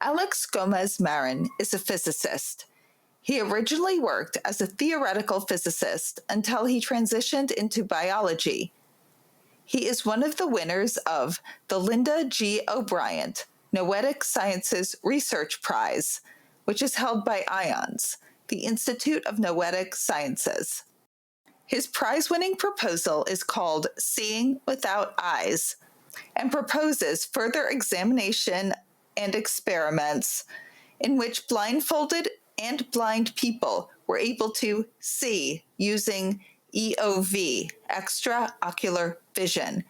Àlex Gómez-Marín is a physicist. He originally worked as a theoretical physicist until he transitioned into biology. He is one of the winners of the Linda G. O'Brien Noetic Sciences Research Prize, which is held by IONS, the Institute of Noetic Sciences. His prize-winning proposal is called Seeing Without Eyes and proposes further examination and experiments in which blindfolded and blind people were able to see using EOV, extraocular vision,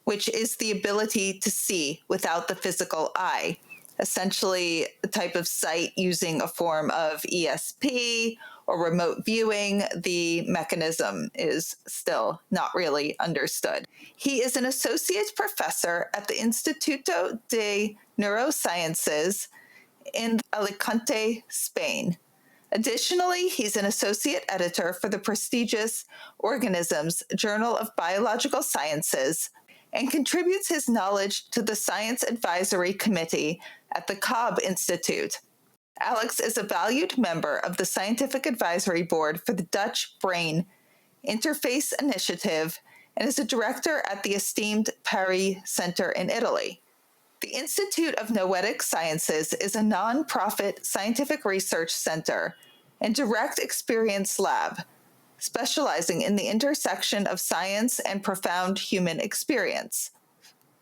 which is the ability to see without the physical eye, essentially a type of sight using a form of ESP or remote viewing. The mechanism is still not really understood. He is an associate professor at the Instituto de Neurosciences in Alicante, Spain. Additionally, he's an associate editor for the prestigious Organisms Journal of Biological Sciences and contributes his knowledge to the Science Advisory Committee at the Cobb Institute. Àlex is a valued member of the Scientific Advisory Board for the Dutch Brain Interface Initiative and is a director at the esteemed Pari Center in Italy. The Institute of Noetic Sciences is a non-profit scientific research center and direct experience lab, specializing in the intersection of science and profound human experience.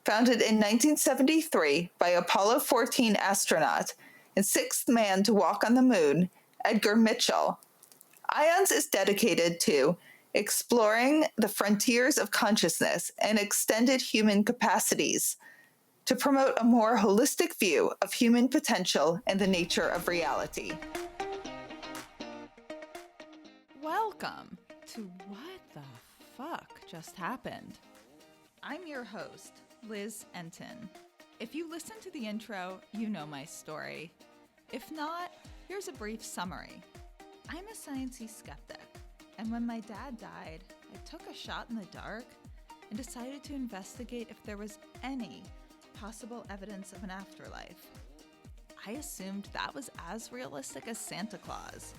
Founded in 1973 by Apollo 14 astronaut and sixth man to walk on the moon, Edgar Mitchell, IONS is dedicated to exploring the frontiers of consciousness and extended human capacities to promote a more holistic view of human potential and the nature of reality. Welcome to What the Fuck Just Happened. I'm your host, Liz Enton. If you listen to the intro, you know my story. If not, here's a brief summary. I'm a sciencey-skeptic, and when my dad died, I took a shot in the dark and decided to investigate if there was any possible evidence of an afterlife. I assumed that was as realistic as Santa Claus,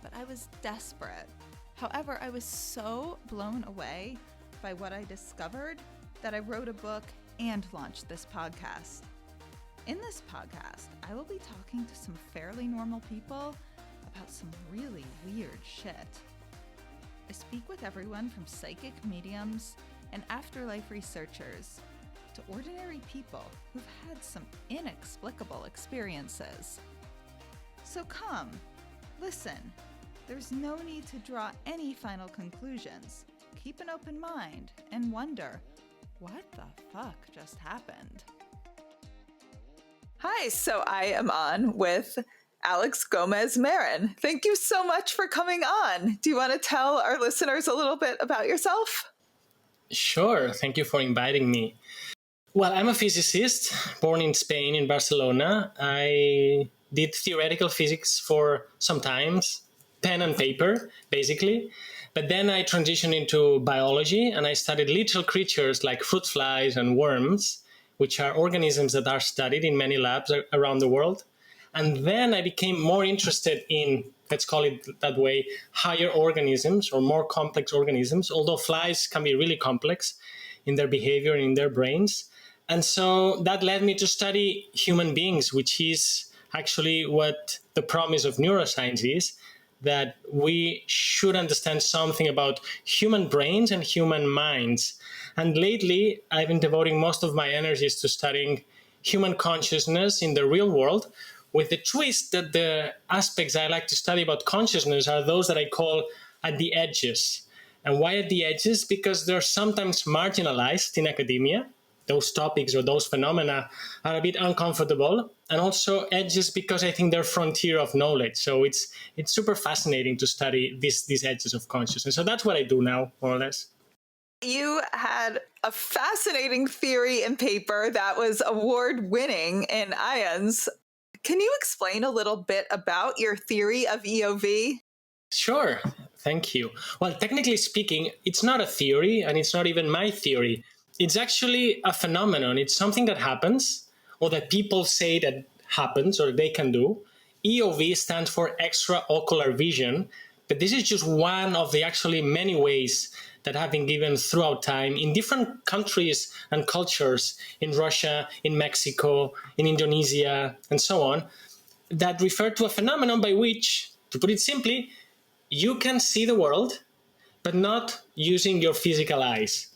but I was desperate. However, I was so blown away by what I discovered that I wrote a book and launched this podcast. In this podcast, I will be talking to some fairly normal people about some really weird shit. I speak with everyone from psychic mediums and afterlife researchers to ordinary people who've had some inexplicable experiences. So come, listen. There's no need to draw any final conclusions. Keep an open mind and wonder, what the fuck just happened? Hi, so I am on with Àlex Gómez-Marín. Thank you so much for coming on. Do you want to tell our listeners a little bit about yourself? Sure. Thank you for inviting me. Well, I'm a physicist born in Spain, in Barcelona. I did theoretical physics for some time, pen and paper, basically. But then I transitioned into biology and I studied little creatures like fruit flies and worms, which are organisms that are studied in many labs around the world. And then I became more interested in, let's call it that way, higher organisms or more complex organisms, although flies can be really complex in their behavior and in their brains. And so that led me to study human beings, which is actually what the promise of neuroscience is, that we should understand something about human brains and human minds. And lately, I've been devoting most of my energies to studying human consciousness in the real world, with the twist that the aspects I like to study about consciousness are those that I call at the edges. And why at the edges? Because they're sometimes marginalized in academia. Those topics or those phenomena are a bit uncomfortable, and also edges because I think they're frontier of knowledge. So it's super fascinating to study these edges of consciousness. So that's what I do now, more or less. You had a fascinating theory and paper that was award-winning in IONS. Can you explain a little bit about your theory of EOV? Sure. Thank you. Well, technically speaking, it's not a theory, and it's not even my theory. It's actually a phenomenon. It's something that happens, or that people say that happens or they can do. EOV stands for extraocular vision, but this is just one of the actually many ways that have been given throughout time in different countries and cultures, in Russia, in Mexico, in Indonesia, and so on, that refer to a phenomenon by which, to put it simply, you can see the world, but not using your physical eyes.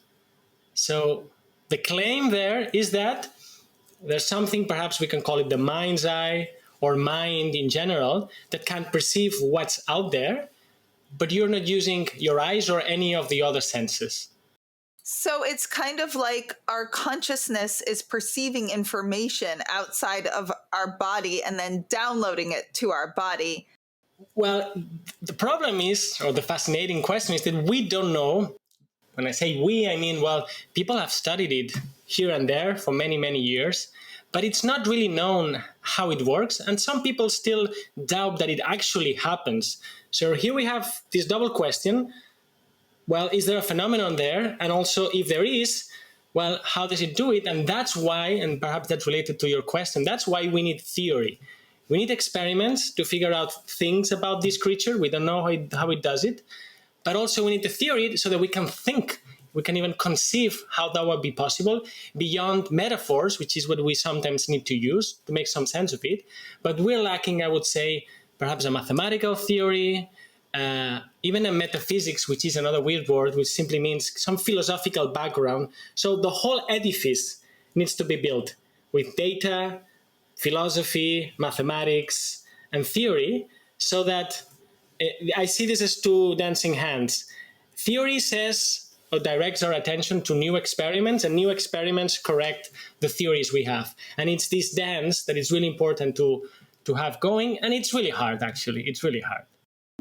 So the claim there is that there's something, perhaps we can call it the mind's eye or mind in general, that can perceive what's out there, but you're not using your eyes or any of the other senses. So it's kind of like our consciousness is perceiving information outside of our body and then downloading it to our body. Well, the problem is, or the fascinating question is, that we don't know. When I say we, I mean, well, people have studied it here and there for many, many years, but it's not really known how it works. And some people still doubt that it actually happens. So here we have this double question. Well, is there a phenomenon there? And also, if there is, well, how does it do it? And that's why, and perhaps that's related to your question, that's why we need theory. We need experiments to figure out things about this creature. We don't know how it does it. But also we need the theory so that we can think, we can even conceive how that would be possible beyond metaphors, which is what we sometimes need to use to make some sense of it. But we're lacking, I would say, perhaps a mathematical theory, even a metaphysics, which is another weird word, which simply means some philosophical background. So the whole edifice needs to be built with data, philosophy, mathematics, and theory, so that I see this as two dancing hands. Theory says or directs our attention to new experiments, and new experiments correct the theories we have. And it's this dance that is really important to have going, and it's really hard, actually. It's really hard.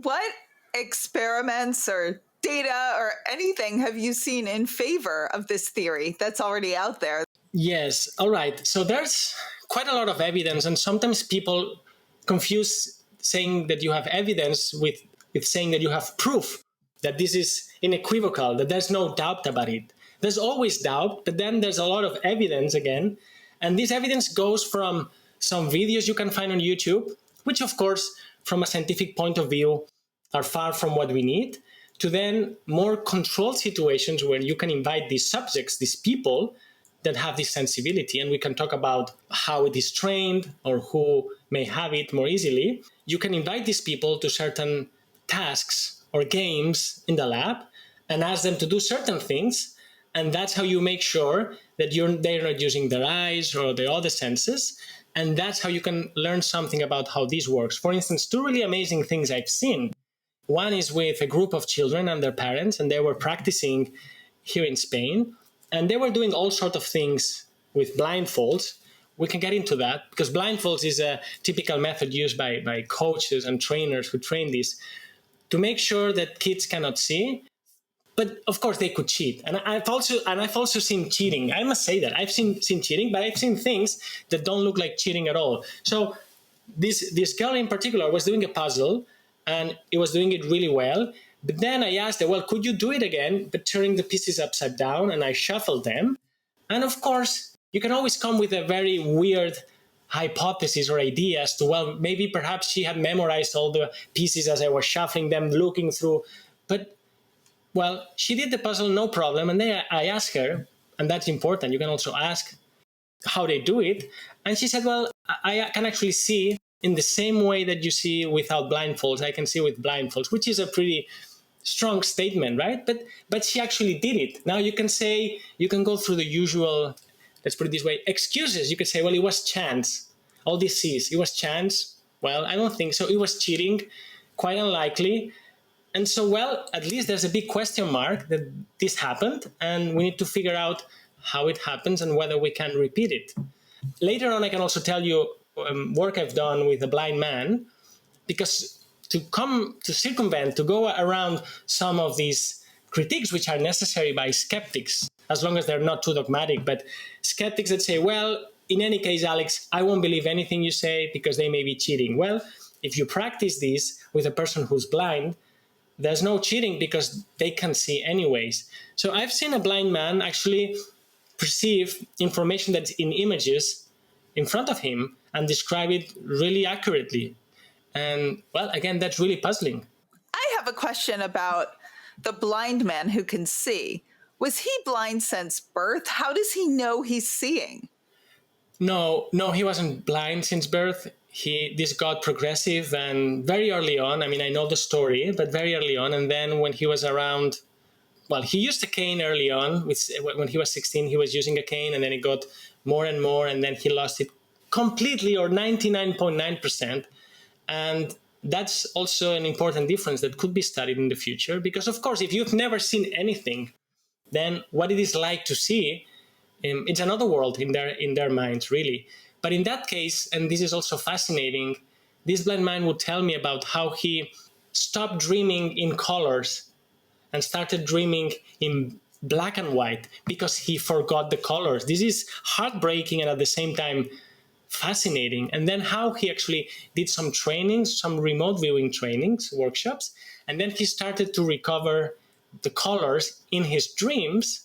What experiments or data or anything have you seen in favor of this theory that's already out there? Yes, all right. So there's quite a lot of evidence, and sometimes people confuse saying that you have evidence with saying that you have proof, that this is unequivocal, that there's no doubt about it. There's always doubt, but then there's a lot of evidence again. And this evidence goes from some videos you can find on YouTube, which of course, from a scientific point of view, are far from what we need, to then more controlled situations where you can invite these subjects, these people that have this sensibility, and we can talk about how it is trained or who may have it more easily. You can invite these people to certain tasks or games in the lab and ask them to do certain things, and that's how you make sure that they're not using their eyes or their other senses, and that's how you can learn something about how this works. For instance, two really amazing things I've seen. One is with a group of children and their parents, and they were practicing here in Spain, and they were doing all sorts of things with blindfolds. We can get into that, because blindfolds is a typical method used by coaches and trainers who train this to make sure that kids cannot see. But of course, they could cheat, and I've also seen cheating. I must say that I've seen cheating, but I've seen things that don't look like cheating at all. So this girl in particular was doing a puzzle, and it was doing it really well. But then I asked her, well, could you do it again, but turning the pieces upside down? And I shuffled them. And of course, you can always come with a very weird hypothesis or idea as to, well, maybe perhaps she had memorized all the pieces as I was shuffling them, looking through. But, well, she did the puzzle, no problem. And then I asked her, and that's important, you can also ask how they do it. And she said, well, I can actually see in the same way that you see without blindfolds, I can see with blindfolds, which is a pretty strong statement, right? But she actually did it. Now you can say, you can go through the usual, let's put it this way, excuses. You could say, well, it was chance. All this is, it was chance. Well, I don't think so. It was cheating, quite unlikely. And so, well, at least there's a big question mark that this happened, and we need to figure out how it happens and whether we can repeat it. Later on, I can also tell you work I've done with a blind man, because to circumvent, to go around some of these critiques which are necessary by skeptics, as long as they're not too dogmatic, but skeptics that say, well, in any case, Àlex, I won't believe anything you say because they may be cheating. Well, if you practice this with a person who's blind, there's no cheating because they can see anyways. So I've seen a blind man actually perceive information that's in images in front of him and describe it really accurately. And well, again, that's really puzzling. I have a question about the blind man who can see. Was he blind since birth? How does he know he's seeing? No, he wasn't blind since birth. This got progressive, and very early on, I mean, I know the story, but very early on, and then when he was around, well, he used a cane early on. When he was 16, he was using a cane, and then it got more and more, and then he lost it completely, or 99.9%. And that's also an important difference that could be studied in the future, because, of course, if you've never seen anything, then what it is like to see, it's another world in their minds, really. But in that case, and this is also fascinating, this blind man would tell me about how he stopped dreaming in colors and started dreaming in black and white because he forgot the colors. This is heartbreaking and at the same time fascinating. And then how he actually did some trainings, some remote viewing trainings, workshops, and then he started to recover the colors in his dreams.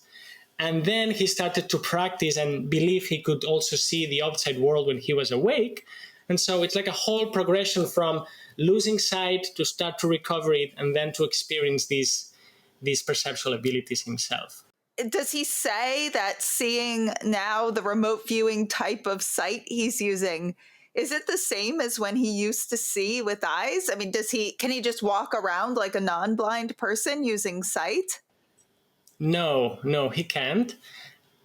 And then he started to practice and believe he could also see the outside world when he was awake. And so it's like a whole progression from losing sight to start to recover it and then to experience these perceptual abilities himself. Does he say that seeing now, the remote viewing type of sight he's using, is it the same as when he used to see with eyes? I mean, can he just walk around like a non-blind person using sight? No, he can't.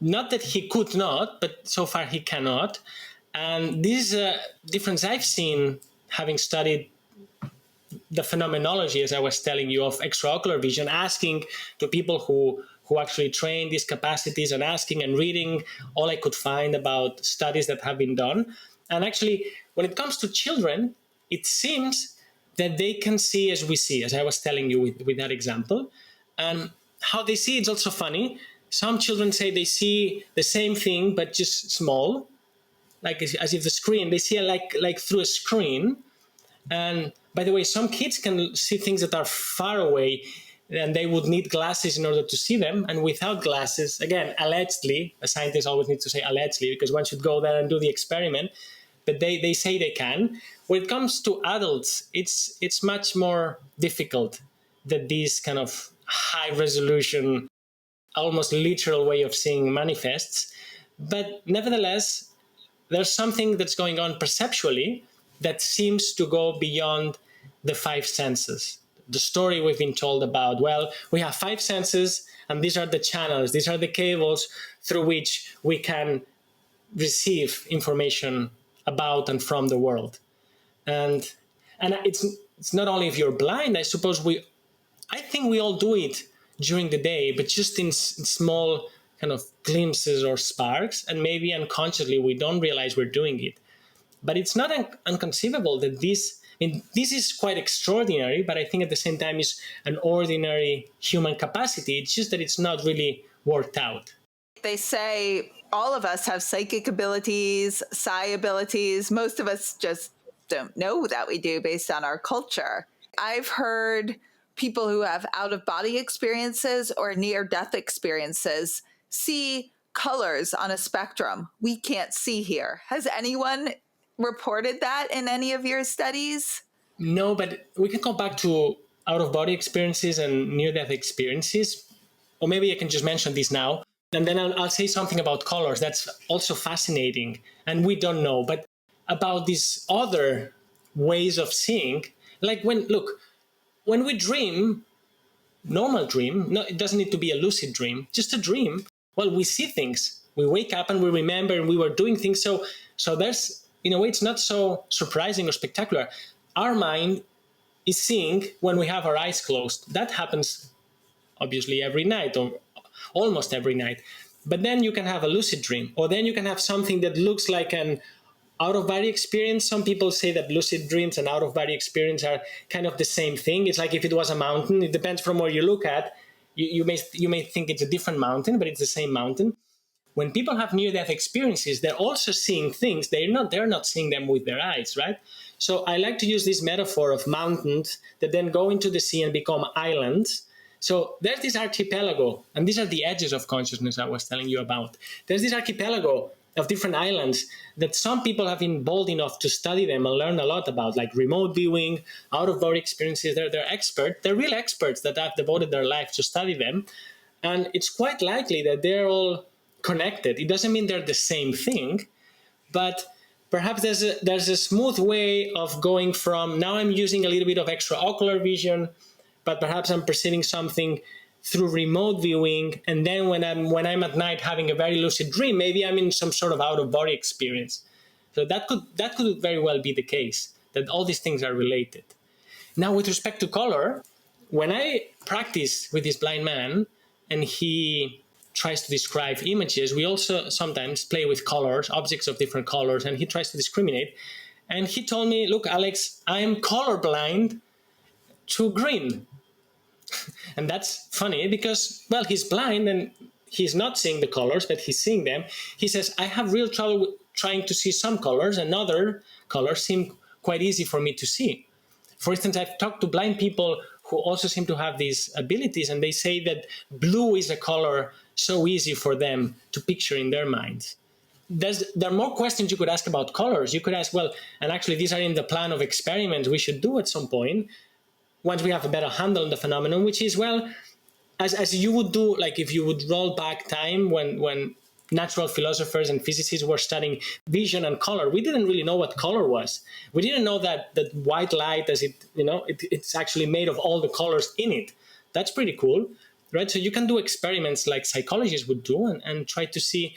Not that he could not, but so far he cannot. And this is a difference I've seen having studied the phenomenology, as I was telling you, of extraocular vision, asking to people who actually train these capacities and asking and reading all I could find about studies that have been done. And actually, when it comes to children, it seems that they can see as we see, as I was telling you with that example. And how they see it's also funny. Some children say they see the same thing, but just small, like as if the screen, they see it like through a screen. And by the way, some kids can see things that are far away, and they would need glasses in order to see them. And without glasses, again, allegedly, a scientist always needs to say allegedly, because one should go there and do the experiment, but they say they can. When it comes to adults, it's much more difficult that these kind of high resolution, almost literal way of seeing manifests. But nevertheless, there's something that's going on perceptually that seems to go beyond the five senses. The story we've been told about, well, we have five senses, and these are the channels, these are the cables through which we can receive information about and from the world. And it's not only if you're blind, I suppose I think we all do it during the day, but just in small kind of glimpses or sparks, and maybe unconsciously we don't realize we're doing it. But it's not inconceivable that this is quite extraordinary, but I think at the same time is an ordinary human capacity. It's just that it's not really worked out. They say all of us have psychic abilities, psi abilities. Most of us just don't know that we do based on our culture. I've heard people who have out-of-body experiences or near-death experiences see colors on a spectrum we can't see here. Has anyone reported that in any of your studies? No, but we can go back to out-of-body experiences and near-death experiences. Or maybe I can just mention this now, and then I'll say something about colors. That's also fascinating, and we don't know. But about these other ways of seeing, like when we dream, normal dream, no, it doesn't need to be a lucid dream, just a dream. Well, we see things. We wake up and we remember and we were doing things. So there's, in a way, it's not so surprising or spectacular. Our mind is seeing when we have our eyes closed. That happens obviously every night or almost every night. But then you can have a lucid dream, or then you can have something that looks like an out-of-body experience. Some people say that lucid dreams and out-of-body experience are kind of the same thing. It's like if it was a mountain. It depends from where you look at. You may think it's a different mountain, but it's the same mountain. When people have near-death experiences, they're also seeing things. They're not seeing them with their eyes, right? So I like to use this metaphor of mountains that then go into the sea and become islands. So there's this archipelago, and these are the edges of consciousness I was telling you about. There's this archipelago of different islands that some people have been bold enough to study them and learn a lot about, like remote viewing, out-of-body experiences. They're experts. They're real experts that have devoted their life to study them. And it's quite likely that they're all connected. It doesn't mean they're the same thing, but perhaps there's a smooth way of going from, now I'm using a little bit of extraocular vision, but perhaps I'm perceiving something through remote viewing, and then when I'm at night having a very lucid dream, maybe I'm in some sort of out-of-body experience. So that could very well be the case, that all these things are related. Now, with respect to color, when I practice with this blind man and he tries to describe images, we also sometimes play with colors, objects of different colors, and he tries to discriminate. And he told me, look, Àlex, I'm colorblind to green. And that's funny because, well, he's blind and he's not seeing the colors, but he's seeing them. He says, I have real trouble trying to see some colors, and other colors seem quite easy for me to see. For instance, I've talked to blind people who also seem to have these abilities, and they say that blue is a color so easy for them to picture in their minds. There are more questions you could ask about colors. You could ask, well, and actually these are in the plan of experiments we should do at some point, once we have a better handle on the phenomenon, which is, well, as you would do, like if you would roll back time when natural philosophers and physicists were studying vision and color, we didn't really know what color was. We didn't know that white light, as it's actually made of all the colors in it. That's pretty cool, right? So you can do experiments like psychologists would do and try to see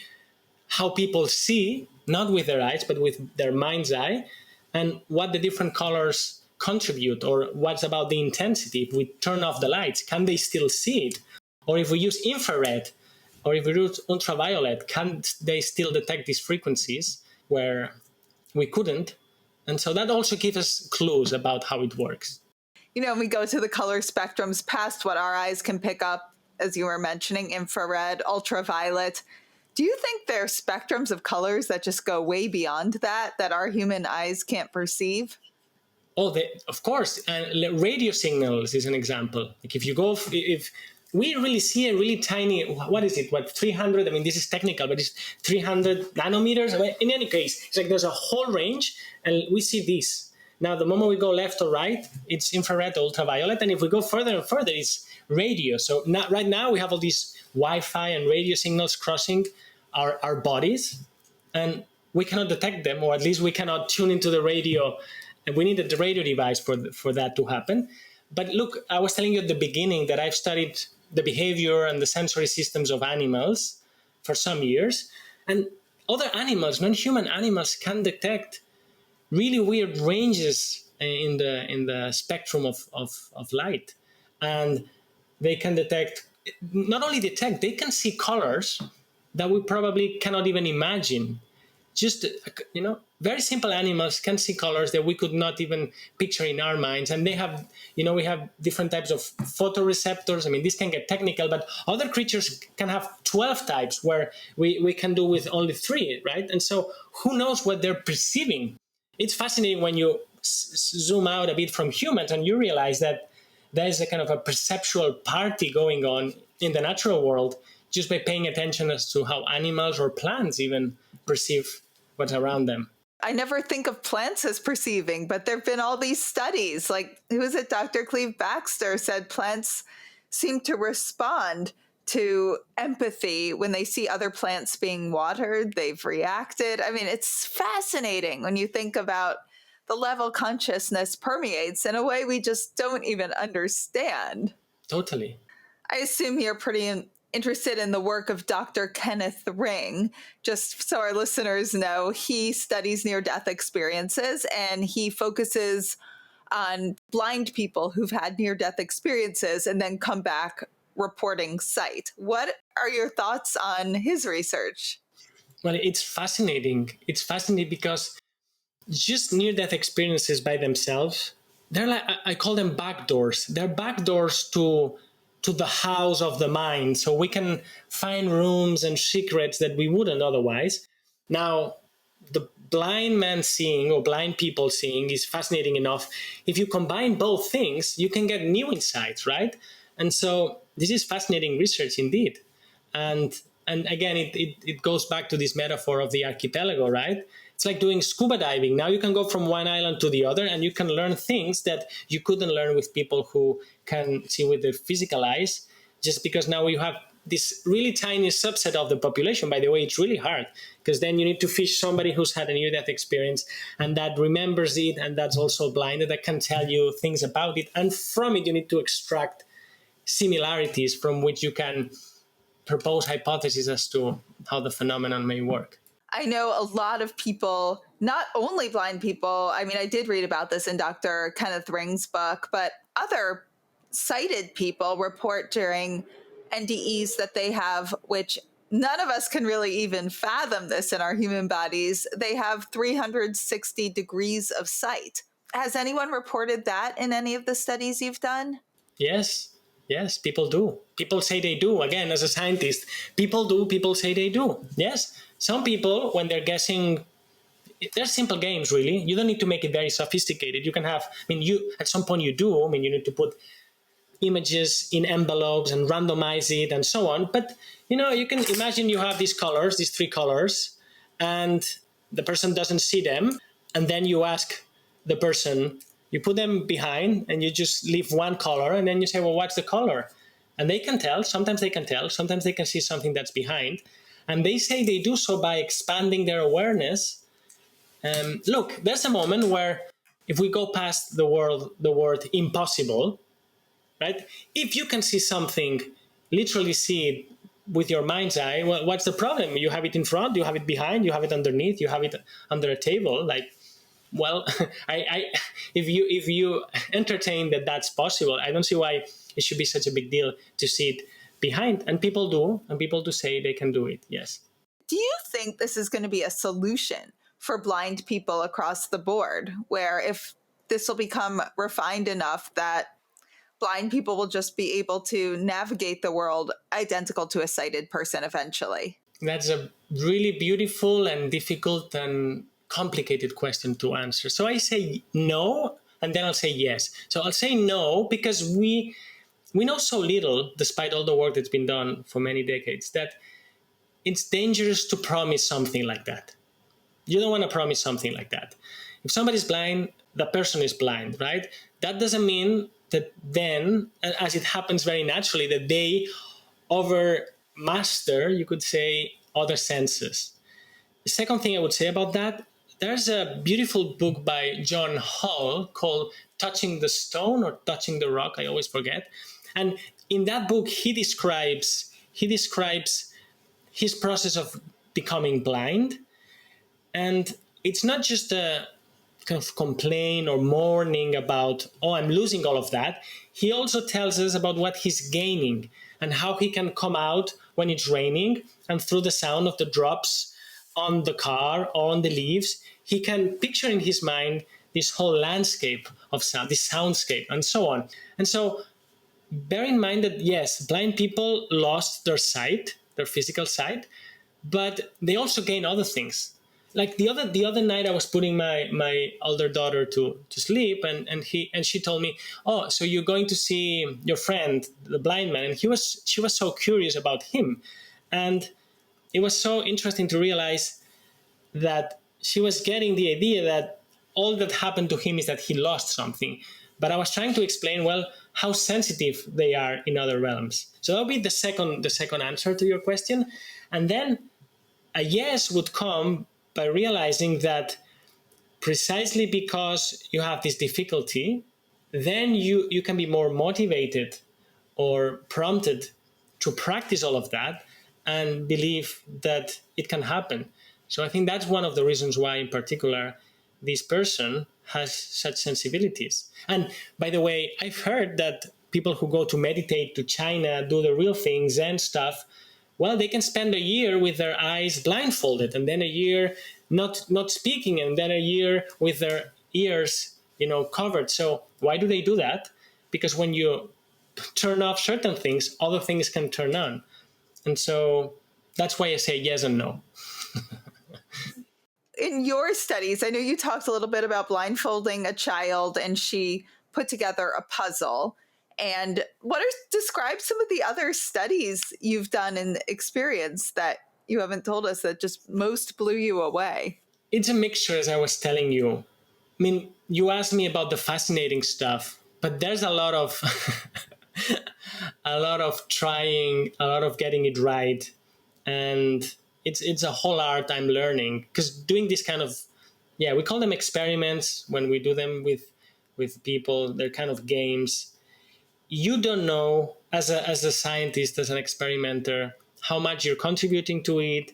how people see, not with their eyes, but with their mind's eye, and what the different colors contribute, or what's about the intensity. If we turn off the lights, can they still see it? Or if we use infrared, or if we use ultraviolet, can they still detect these frequencies where we couldn't? And so that also gives us clues about how it works. We go to the color spectrums past what our eyes can pick up, as you were mentioning, infrared, ultraviolet. Do you think there are spectrums of colors that just go way beyond that our human eyes can't perceive? Oh, of course. Radio signals is an example. Like if we really see a really tiny, what is it? 300? I mean, this is technical, but it's 300 nanometers. In any case, it's like there's a whole range, and we see this. Now, the moment we go left or right, it's infrared, ultraviolet, and if we go further and further, it's radio. So right now we have all these Wi-Fi and radio signals crossing our bodies, and we cannot detect them, or at least we cannot tune into the radio. And we need a radio device for that to happen. But look, I was telling you at the beginning that I've studied the behavior and the sensory systems of animals for some years. And other animals, non-human animals, can detect really weird ranges in the spectrum of light. And they can not only detect, they can see colors that we probably cannot even imagine. Just, very simple animals can see colors that we could not even picture in our minds. And they have, we have different types of photoreceptors. I mean, this can get technical, but other creatures can have 12 types where we can do with only 3, right? And so who knows what they're perceiving? It's fascinating when you zoom out a bit from humans and you realize that there is a kind of a perceptual party going on in the natural world just by paying attention as to how animals or plants even perceive what's around them. I never think of plants as perceiving, but there have been all these studies. Like, who is it? Dr. Cleve Baxter said plants seem to respond to empathy when they see other plants being watered. They've reacted. I mean, it's fascinating when you think about the level consciousness permeates in a way we just don't even understand. Totally. I assume you're pretty interested in the work of Dr. Kenneth Ring. Just so our listeners know, he studies near-death experiences, and he focuses on blind people who've had near-death experiences and then come back reporting sight. What are your thoughts on his research? Well, it's fascinating. It's fascinating because just near-death experiences by themselves, they're like, I call them backdoors. They're backdoors to the house of the mind. So we can find rooms and secrets that we wouldn't otherwise. Now, the blind man seeing or blind people seeing is fascinating enough. If you combine both things, you can get new insights, right? And so this is fascinating research indeed. And And again, it goes back to this metaphor of the archipelago, right? It's like doing scuba diving. Now you can go from one island to the other, and you can learn things that you couldn't learn with people who can see with their physical eyes, just because now you have this really tiny subset of the population. By the way, it's really hard, because then you need to fish somebody who's had a near-death experience and that remembers it, and that's also blinded, that can tell you things about it. And from it, you need to extract similarities from which you can propose hypotheses as to how the phenomenon may work. I know a lot of people, not only blind people, I mean, I did read about this in Dr. Kenneth Ring's book, but other sighted people report during NDEs that they have, which none of us can really even fathom this in our human bodies. They have 360 degrees of sight. Has anyone reported that in any of the studies you've done? Yes, people do. People say they do. Again, as a scientist, people do, people say they do. Yes, some people, when they're guessing, they're simple games, really. You don't need to make it very sophisticated. You can have, at some point you do, you need to put images in envelopes and randomize it and so on. But, you can imagine you have these colors, these 3 colors, and the person doesn't see them. And then you ask the person, you put them behind and you just leave one color, and then you say, well, what's the color? And they can tell. Sometimes they can tell. Sometimes they can see something that's behind. And they say they do so by expanding their awareness. Look, there's a moment where if we go past the word impossible, right? If you can see something, literally see it with your mind's eye, well, what's the problem? You have it in front, you have it behind, you have it underneath, you have it under a table. Well, if you entertain that that's possible, I don't see why it should be such a big deal to see it behind. And people do say they can do it, yes. Do you think this is going to be a solution for blind people across the board, where if this will become refined enough that blind people will just be able to navigate the world identical to a sighted person eventually? That's a really beautiful and difficult and complicated question to answer. So I say no, and then I'll say yes. So I'll say no because we know so little, despite all the work that's been done for many decades, that it's dangerous to promise something like that. You don't want to promise something like that. If somebody's blind, the person is blind, right? That doesn't mean that then, as it happens very naturally, that they overmaster, you could say, other senses. The second thing I would say about that, there's a beautiful book by John Hall called Touching the Stone or Touching the Rock, I always forget. And in that book, he describes his process of becoming blind. And it's not just a kind of complain or mourning about, oh, I'm losing all of that. He also tells us about what he's gaining and how he can come out when it's raining, and through the sound of the drops on the car or on the leaves, he can picture in his mind this whole landscape of sound, this soundscape, and so on. And so bear in mind that, yes, blind people lost their sight, their physical sight, but they also gain other things. Like the other night, I was putting my older daughter to sleep, and she told me, "Oh, so you're going to see your friend, the blind man?" And she was so curious about him, and it was so interesting to realize that she was getting the idea that all that happened to him is that he lost something. But I was trying to explain, well, how sensitive they are in other realms. So that would be the second answer to your question, and then a yes would come by realizing that precisely because you have this difficulty, then you can be more motivated or prompted to practice all of that and believe that it can happen. So I think that's one of the reasons why, in particular, this person has such sensibilities. And by the way, I've heard that people who go to meditate to China, do the real thing, Zen stuff, well, they can spend a year with their eyes blindfolded, and then a year not speaking, and then a year with their ears, covered. So why do they do that? Because when you turn off certain things, other things can turn on. And so that's why I say yes and no. In your studies, I know you talked a little bit about blindfolding a child, and she put together a puzzle. And describe some of the other studies you've done and experience that you haven't told us that just most blew you away? It's a mixture, as I was telling you. I mean, you asked me about the fascinating stuff, but there's a lot of a lot of trying, a lot of getting it right, and it's a whole art I'm learning, because doing this kind of, yeah, we call them experiments when we do them with people. They're kind of games. You don't know, as a scientist, as an experimenter, how much you're contributing to it.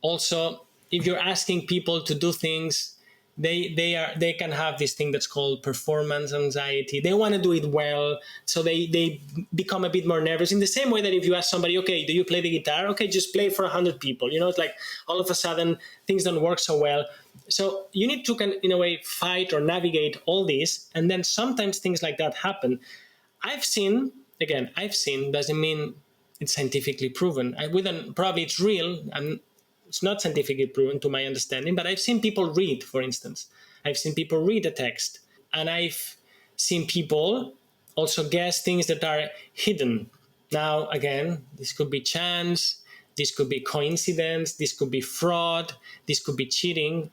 Also, if you're asking people to do things, they can have this thing that's called performance anxiety. They want to do it well, so they become a bit more nervous. In the same way that if you ask somebody, okay, do you play the guitar? Okay, just play for 100 people. It's like all of a sudden things don't work so well. So you need to, in a way, fight or navigate all this, and then sometimes things like that happen. I've seen, doesn't mean it's scientifically proven. Probably it's real, and it's not scientifically proven to my understanding, but I've seen people read, for instance. I've seen people read a text, and I've seen people also guess things that are hidden. Now, again, this could be chance, this could be coincidence, this could be fraud, this could be cheating.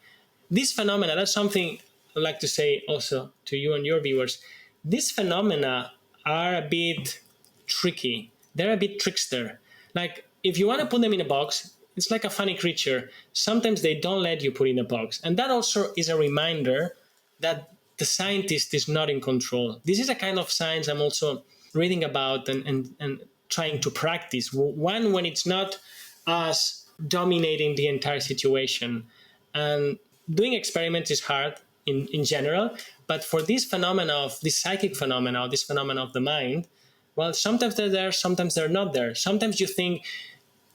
This phenomena, that's something I'd like to say also to you and your viewers. These phenomena are a bit tricky. They're a bit trickster. Like, if you want to put them in a box, it's like a funny creature. Sometimes they don't let you put in a box. And that also is a reminder that the scientist is not in control. This is a kind of science I'm also reading about and trying to practice. One, when it's not us dominating the entire situation. And doing experiments is hard in general, but for this psychic phenomena, this phenomena of the mind, well, sometimes they're there, sometimes they're not there. Sometimes you think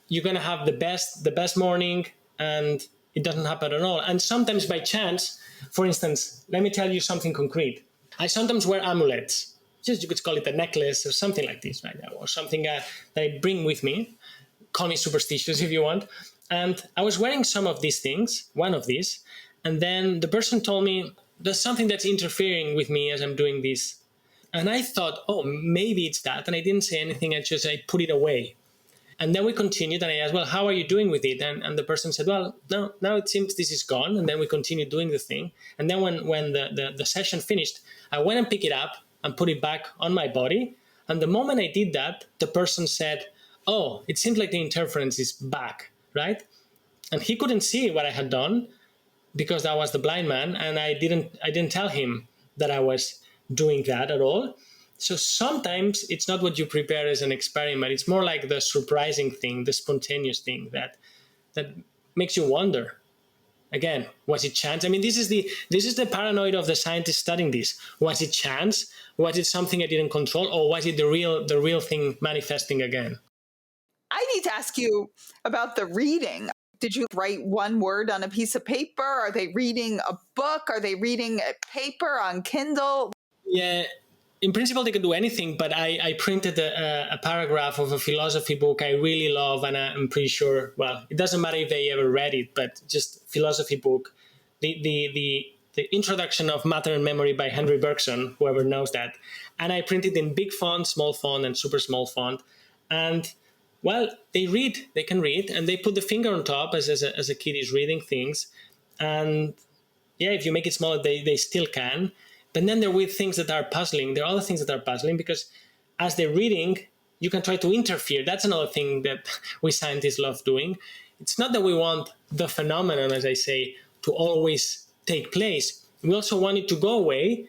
you're going to have the best morning, and it doesn't happen at all. And sometimes by chance, for instance, let me tell you something concrete. I sometimes wear amulets. Just, you could call it a necklace or something like this, right? Or something that I bring with me. Call me superstitious if you want. And I was wearing some of these things, one of these, and then the person told me, there's something that's interfering with me as I'm doing this. And I thought, oh, maybe it's that. And I didn't say anything. I put it away. And then we continued, and I asked, well, how are you doing with it? And the person said, well, no, now it seems this is gone. And then we continued doing the thing. And then when the session finished, I went and picked it up and put it back on my body. And the moment I did that, the person said, oh, it seems like the interference is back, right? And he couldn't see what I had done because I was the blind man, and I didn't tell him that I was doing that at all. So sometimes it's not what you prepare as an experiment. It's more like the surprising thing, the spontaneous thing that makes you wonder. Again, was it chance? I mean, this is the paranoid of the scientist studying this. Was it chance? Was it something I didn't control, or was it the real thing manifesting again? I need to ask you about the reading. Did you write one word on a piece of paper? Are they reading a book? Are they reading a paper on Kindle? Yeah, in principle, they could do anything, but I printed a paragraph of a philosophy book I really love, and I'm pretty sure, well, it doesn't matter if they ever read it, but just philosophy book. The introduction of Matter and Memory by Henry Bergson, whoever knows that. And I printed in big font, small font, and super small font. And well, they can read, and they put the finger on top as a kid is reading things. And yeah, if you make it smaller, they still can. But then there are things that are puzzling. There are other things that are puzzling because as they're reading, you can try to interfere. That's another thing that we scientists love doing. It's not that we want the phenomenon, as I say, to always take place. We also want it to go away.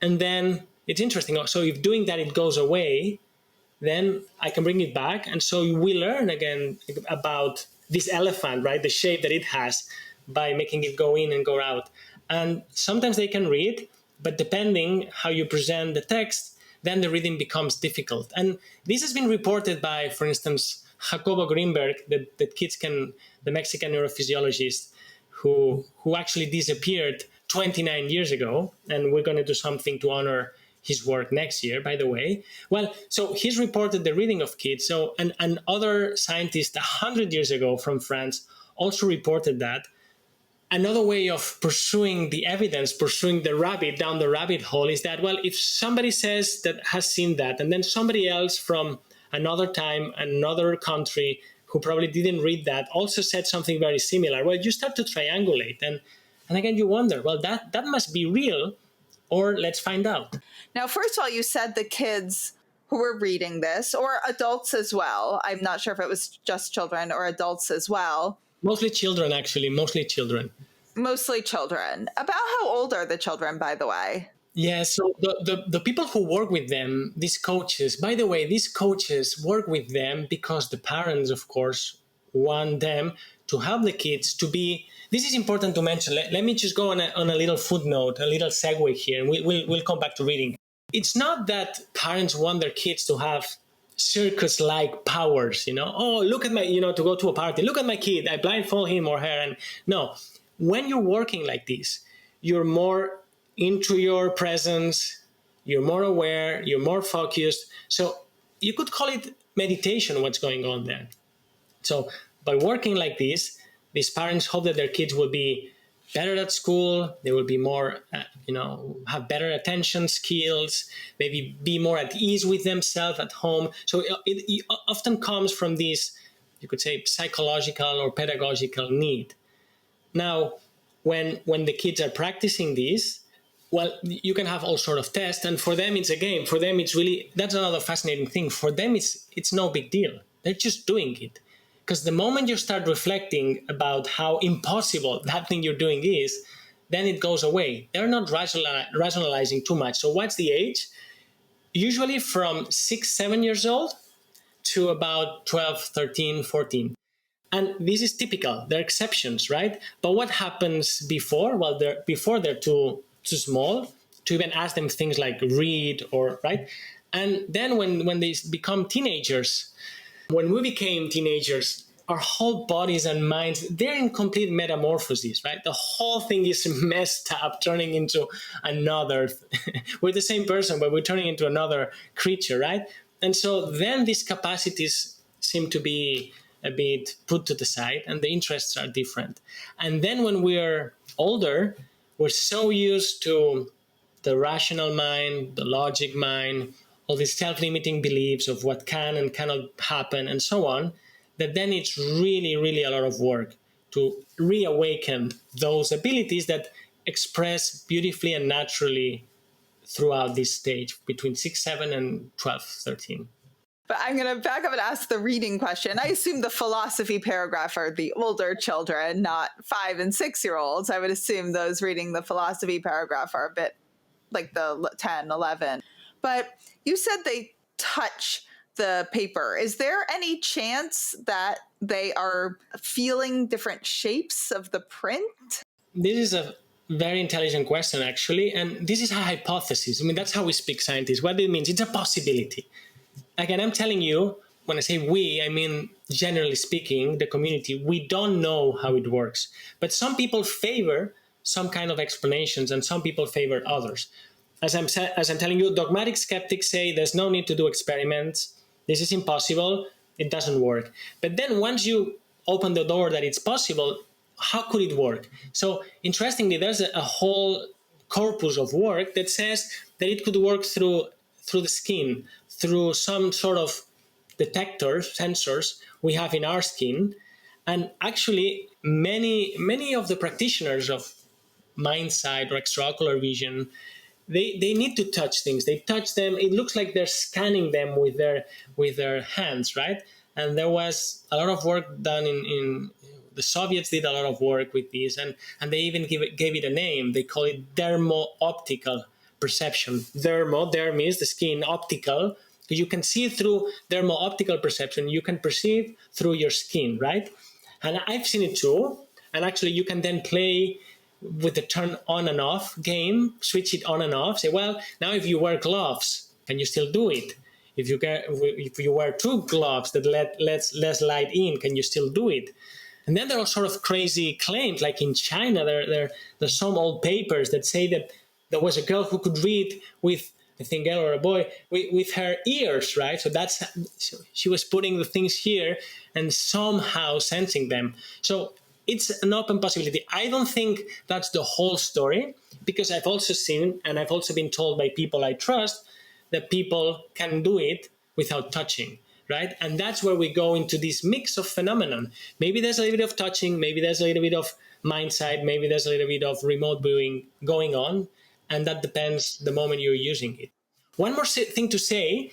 And then it's interesting. So if doing that, it goes away, then I can bring it back. And so we learn again about this elephant, right? The shape that it has by making it go in and go out. And sometimes they can read, but depending how you present the text, then the reading becomes difficult. And this has been reported by, for instance, Jacobo Greenberg, the Mexican neurophysiologist who actually disappeared 29 years ago. And we're going to do something to honor his work next year, by the way. Well, so he's reported the reading of kids. So, and other scientists 100 years ago from France also reported that. Another way of pursuing the evidence, pursuing the rabbit down the rabbit hole is that, well, if somebody says that has seen that, and then somebody else from another time, another country who probably didn't read that also said something very similar, well, you start to triangulate. And again, you wonder, well, that must be real, or let's find out. Now, first of all, you said the kids who were reading this, or adults as well. I'm not sure if it was just children or adults as well. Mostly children, actually, mostly children. Mostly children. About how old are the children, by the way? Yeah, so the people who work with them, these coaches, by the way, these coaches work with them because the parents, of course, want them to help the kids to be, this is important to mention. Let me just go on a little footnote, a little segue here, and we'll come back to reading. It's not that parents want their kids to have circus-like powers, oh, look at my, to go to a party, look at my kid, I blindfold him or her. And no, when you're working like this, you're more into your presence, you're more aware, you're more focused. So you could call it meditation, what's going on there. So by working like this, these parents hope that their kids will be better at school, they will be more, have better attention skills, maybe be more at ease with themselves at home. So it often comes from this, you could say, psychological or pedagogical need. Now, when the kids are practicing this, well, you can have all sort of tests, and for them it's a game. For them it's really, that's another fascinating thing. For them it's no big deal. They're just doing it. Because the moment you start reflecting about how impossible that thing you're doing is, then it goes away. They're not rationalizing too much. So what's the age? Usually from 6, 7 years old to about 12, 13, 14. And this is typical. There are exceptions, right? But what happens before? Well, before they're too small to even ask them things like read or, right? And then when they become teenagers, when we became teenagers, our whole bodies and minds, they're in complete metamorphosis, right? The whole thing is messed up, turning into another. We're the same person, but we're turning into another creature, right? And so then these capacities seem to be a bit put to the side, and the interests are different. And then when we're older, we're so used to the rational mind, the logic mind, all these self-limiting beliefs of what can and cannot happen and so on, that then it's really, really a lot of work to reawaken those abilities that express beautifully and naturally throughout this stage between 6, 7 and 12, 13. But I'm going to back up and ask the reading question. I assume the philosophy paragraph are the older children, not 5 and 6-year-olds. I would assume those reading the philosophy paragraph are a bit like the 10, 11. But you said they touch the paper. Is there any chance that they are feeling different shapes of the print? This is a very intelligent question, actually. And this is a hypothesis. I mean, that's how we speak scientists. What it means, it's a possibility. Again, I'm telling you, when I say we, I mean, generally speaking, the community, we don't know how it works. But some people favor some kind of explanations and some people favor others. As I'm telling you, dogmatic skeptics say there's no need to do experiments. This is impossible. It doesn't work. But then once you open the door that it's possible, how could it work? So interestingly, there's a whole corpus of work that says that it could work through the skin, through some sort of detectors, sensors we have in our skin. And actually, many of the practitioners of mind-sight or extraocular vision, they need to touch things. They touch them. It looks like they're scanning them with their hands, right? And there was a lot of work done in the Soviets did a lot of work with this, and they even gave it a name. They call it dermo-optical perception. Derm is the skin, optical. You can see through dermo-optical perception. You can perceive through your skin, right? And I've seen it too. And actually, you can then play with the turn on and off game, switch it on and off. Say, well, now if you wear gloves, can you still do it? If you wear 2 gloves that let less light in, can you still do it? And then there are sort of crazy claims, like in China, there's some old papers that say that there was a girl who could read with, I think, girl or a boy, with her ears, right? So she was putting the things here and somehow sensing them. So it's an open possibility. I don't think that's the whole story, because I've also seen, and I've also been told by people I trust, that people can do it without touching, right? And that's where we go into this mix of phenomenon. Maybe there's a little bit of touching, maybe there's a little bit of mindsight, maybe there's a little bit of remote viewing going on, and that depends the moment you're using it. One more thing to say,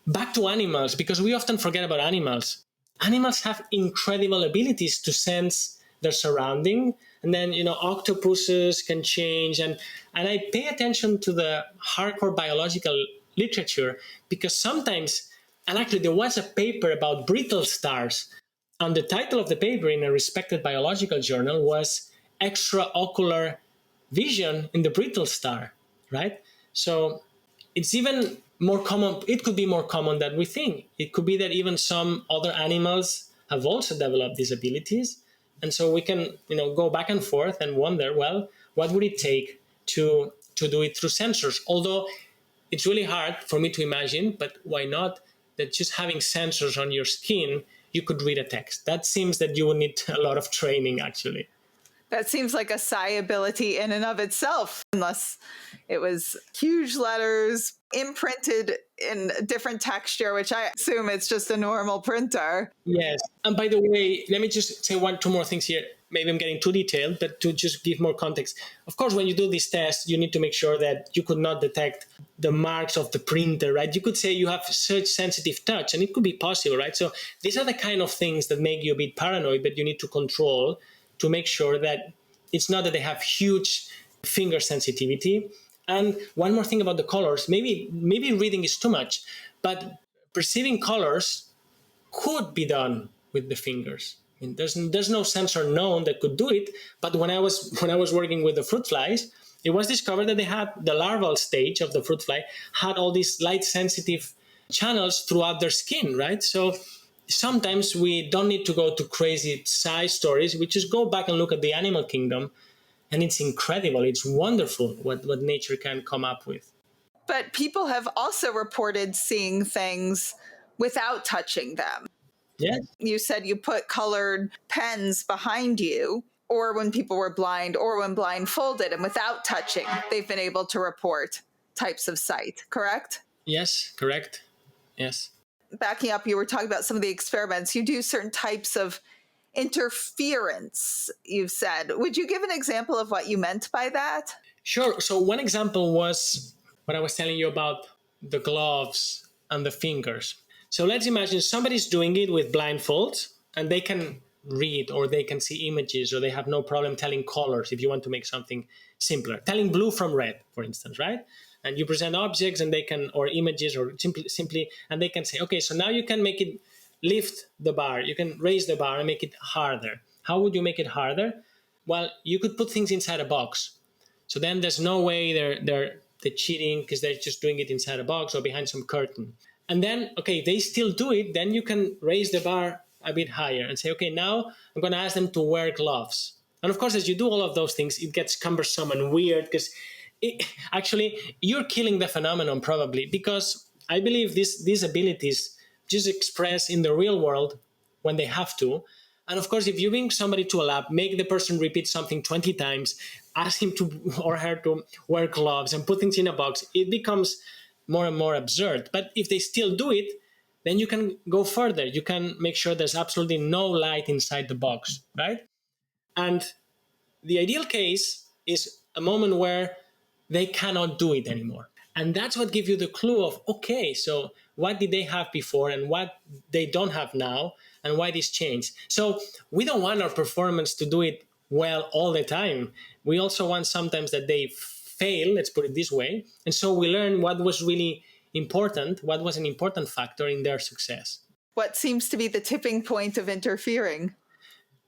back to animals, because we often forget about animals. Animals have incredible abilities to sense their surrounding, and then octopuses can change, and I pay attention to the hardcore biological literature, because sometimes, and actually there was a paper about brittle stars, and the title of the paper in a respected biological journal was Extraocular Vision in the Brittle Star, right? So it's even more common. It could be more common than we think. It could be that even some other animals have also developed these abilities. And so we can, go back and forth and wonder, well, what would it take to do it through sensors? Although it's really hard for me to imagine, but why not that just having sensors on your skin, you could read a text? That seems that you would need a lot of training, actually. That seems like a psi ability in and of itself, unless it was huge letters imprinted in a different texture, which I assume it's just a normal printer. Yes. And by the way, let me just say two more things here. Maybe I'm getting too detailed, but to just give more context. Of course, when you do this test, you need to make sure that you could not detect the marks of the printer, right? You could say you have such sensitive touch, and it could be possible, right? So these are the kind of things that make you a bit paranoid, but you need to control to make sure that it's not that they have huge finger sensitivity. And one more thing about the colors, maybe reading is too much, but perceiving colors could be done with the fingers. I mean, there's no sensor known that could do it, but when I was working with the fruit flies, it was discovered that they had the larval stage of the fruit fly had all these light sensitive channels throughout their skin, right? So sometimes we don't need to go to crazy psi stories. We just go back and look at the animal kingdom, and it's incredible. It's wonderful what nature can come up with. But people have also reported seeing things without touching them. Yes. You said you put colored pens behind you, or when people were blind, or when blindfolded, and without touching, they've been able to report types of sight, correct? Yes, correct. Yes. Backing up, you were talking about some of the experiments. You do certain types of interference, you've said. Would you give an example of what you meant by that? Sure. So one example was what I was telling you about the gloves and the fingers. So let's imagine somebody's doing it with blindfolds, and they can read, or they can see images, or they have no problem telling colors if you want to make something simpler. Telling blue from red, for instance, right? And you present objects, and they can, or images, or simply, and they can say, okay, so now you can make it lift the bar. You can raise the bar and make it harder. How would you make it harder? Well, you could put things inside a box. So then there's no way they're cheating, because they're just doing it inside a box or behind some curtain. And then, okay, they still do it. Then you can raise the bar a bit higher and say, okay, now I'm going to ask them to wear gloves. And of course, as you do all of those things, it gets cumbersome and weird, because actually you're killing the phenomenon probably, because I believe these abilities just express in the real world when they have to. And of course, if you bring somebody to a lab, make the person repeat something 20 times, ask him to or her to wear gloves and put things in a box, it becomes more and more absurd. But if they still do it, then you can go further. You can make sure there's absolutely no light inside the box, right? And the ideal case is a moment where they cannot do it anymore. And that's what gives you the clue of, okay, so what did they have before and what they don't have now, and why this changed. So we don't want our performance to do it well all the time. We also want sometimes that they fail, let's put it this way. And so we learn what was really important, what was an important factor in their success. What seems to be the tipping point of interfering?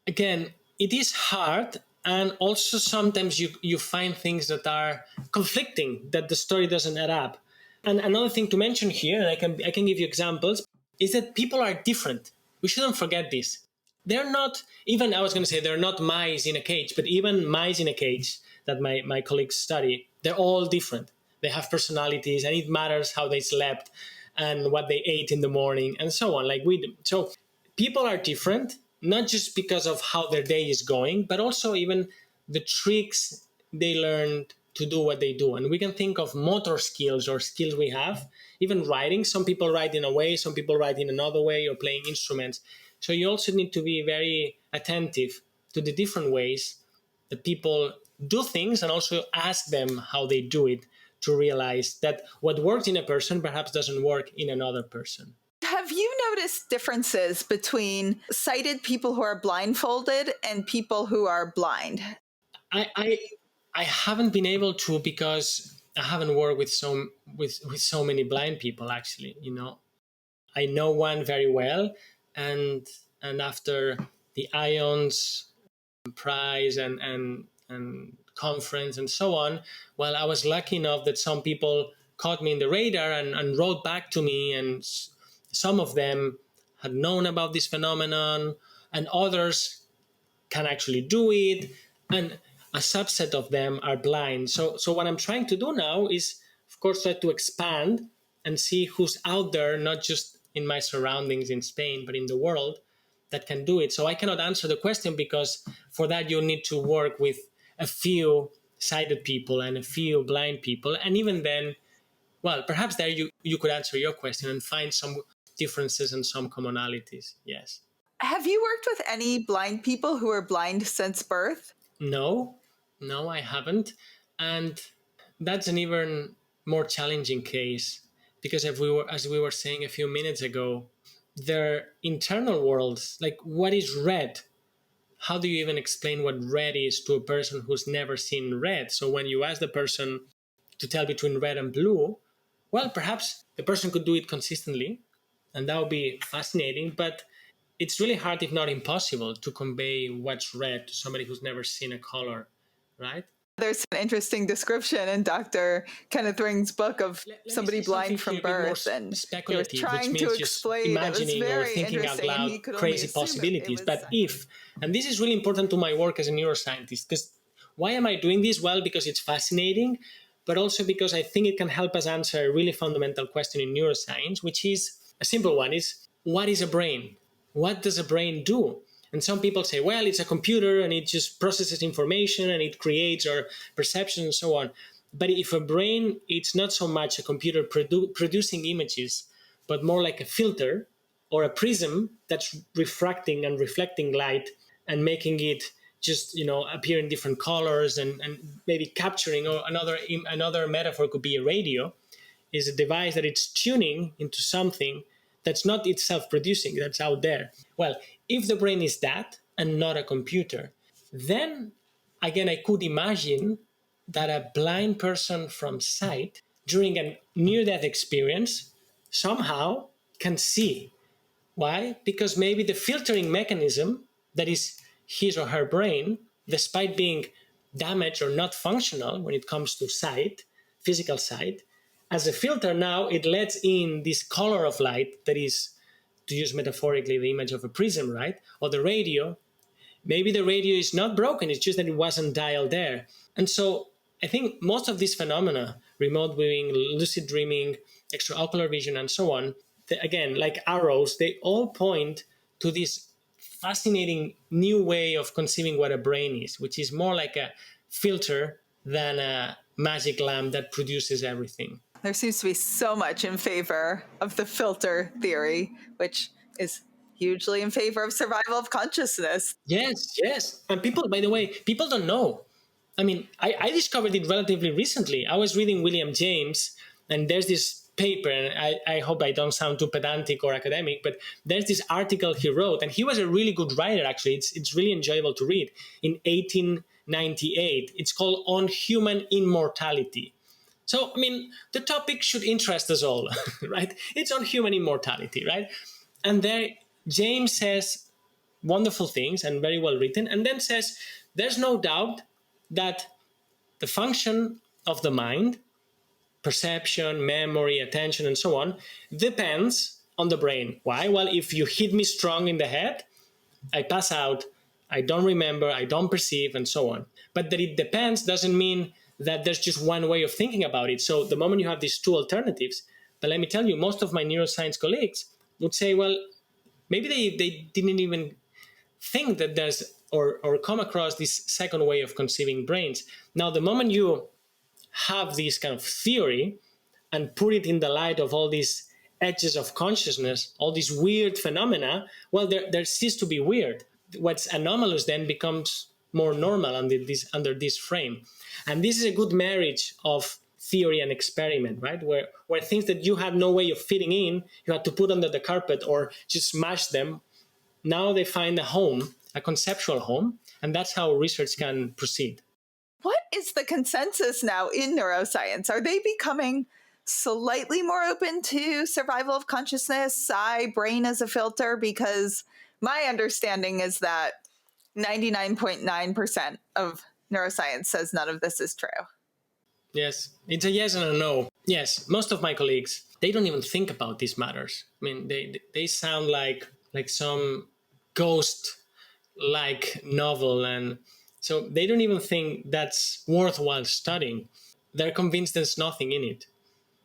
Again, it is hard. And also sometimes you find things that are conflicting, that the story doesn't add up. And another thing to mention here, and I can give you examples, is that people are different. We shouldn't forget this. They're not, even I was going to say, they're not mice in a cage, but even mice in a cage that my colleagues study, they're all different. They have personalities, and it matters how they slept and what they ate in the morning and so on, like we do. So people are different. not just because of how their day is going, but also even the tricks they learned to do what they do. And we can think of motor skills or skills we have, even writing. Some people write in a way, some people write in another way, or playing instruments. So you also need to be very attentive to the different ways that people do things, and also ask them how they do it, to realize that what works in a person perhaps doesn't work in another person. Have you noticed differences between sighted people who are blindfolded and people who are blind? I haven't been able to, because I haven't worked with so many blind people, actually. I know one very well, and after the IONS prize and conference and so on, well, I was lucky enough that some people caught me in the radar and wrote back to me, and some of them had known about this phenomenon, and others can actually do it, and a subset of them are blind. So what I'm trying to do now is, of course, try to expand and see who's out there, not just in my surroundings in Spain, but in the world, that can do it. So I cannot answer the question, because for that you need to work with a few sighted people and a few blind people. And even then, well, perhaps there you could answer your question and find some differences and some commonalities. Yes. Have you worked with any blind people who are blind since birth? No, I haven't. And that's an even more challenging case, because as we were saying a few minutes ago, their internal worlds, like what is red? How do you even explain what red is to a person who's never seen red? So when you ask the person to tell between red and blue, well, perhaps the person could do it consistently, and that would be fascinating, but it's really hard, if not impossible, to convey what's red to somebody who's never seen a color, right? There's an interesting description in Dr. Kenneth Ring's book of somebody blind from birth, and he was trying to explain, imagining or thinking out loud crazy possibilities. But if, and this is really important to my work as a neuroscientist, because why am I doing this? Well, because it's fascinating, but also because I think it can help us answer a really fundamental question in neuroscience, which is a simple one: is what is a brain? What does a brain do? And some people say, well, it's a computer and it just processes information and it creates our perception and so on. But if a brain, it's not so much a computer producing images, but more like a filter or a prism that's refracting and reflecting light and making it just, appear in different colors and maybe capturing, or another metaphor could be a radio, is a device that it's tuning into something that's not itself producing, that's out there. Well, if the brain is that and not a computer, then again, I could imagine that a blind person from sight during a near-death experience somehow can see. Why? Because maybe the filtering mechanism that is his or her brain, despite being damaged or not functional when it comes to sight, physical sight, as a filter now, it lets in this color of light that is, to use metaphorically, the image of a prism, right? Or the radio. Maybe the radio is not broken, it's just that it wasn't dialed there. And so I think most of these phenomena, remote viewing, lucid dreaming, extraocular vision, and so on, again, like arrows, they all point to this fascinating new way of conceiving what a brain is, which is more like a filter than a magic lamp that produces everything. There seems to be so much in favor of the filter theory, which is hugely in favor of survival of consciousness. Yes. And people, by the way, people don't know. I mean, I discovered it relatively recently. I was reading William James, and there's this paper, and I hope I don't sound too pedantic or academic, but there's this article he wrote, and he was a really good writer, actually. It's really enjoyable to read, in 1898. It's called On Human Immortality. So, I mean, the topic should interest us all, right? It's on human immortality, right? And there, James says wonderful things and very well written, and then says, there's no doubt that the function of the mind, perception, memory, attention, and so on, depends on the brain. Why? Well, if you hit me strong in the head, I pass out, I don't remember, I don't perceive, and so on. But that it depends doesn't mean that there's just one way of thinking about it. So the moment you have these two alternatives, but let me tell you, most of my neuroscience colleagues would say, well, maybe they didn't even think that there's or come across this second way of conceiving brains. Now, the moment you have this kind of theory and put it in the light of all these edges of consciousness, all these weird phenomena, well, there cease to be weird. What's anomalous then becomes more normal under this frame. And this is a good marriage of theory and experiment, right? Where things that you had no way of fitting in, you had to put under the carpet or just smash them. Now they find a home, a conceptual home, and that's how research can proceed. What is the consensus now in neuroscience? Are they becoming slightly more open to survival of consciousness, psi, brain as a filter? Because my understanding is that 99.9% of neuroscience says none of this is true. Yes, it's a yes and a no. Yes, most of my colleagues, they don't even think about these matters. I mean, they sound like some ghost-like novel, and so they don't even think that's worthwhile studying. They're convinced there's nothing in it.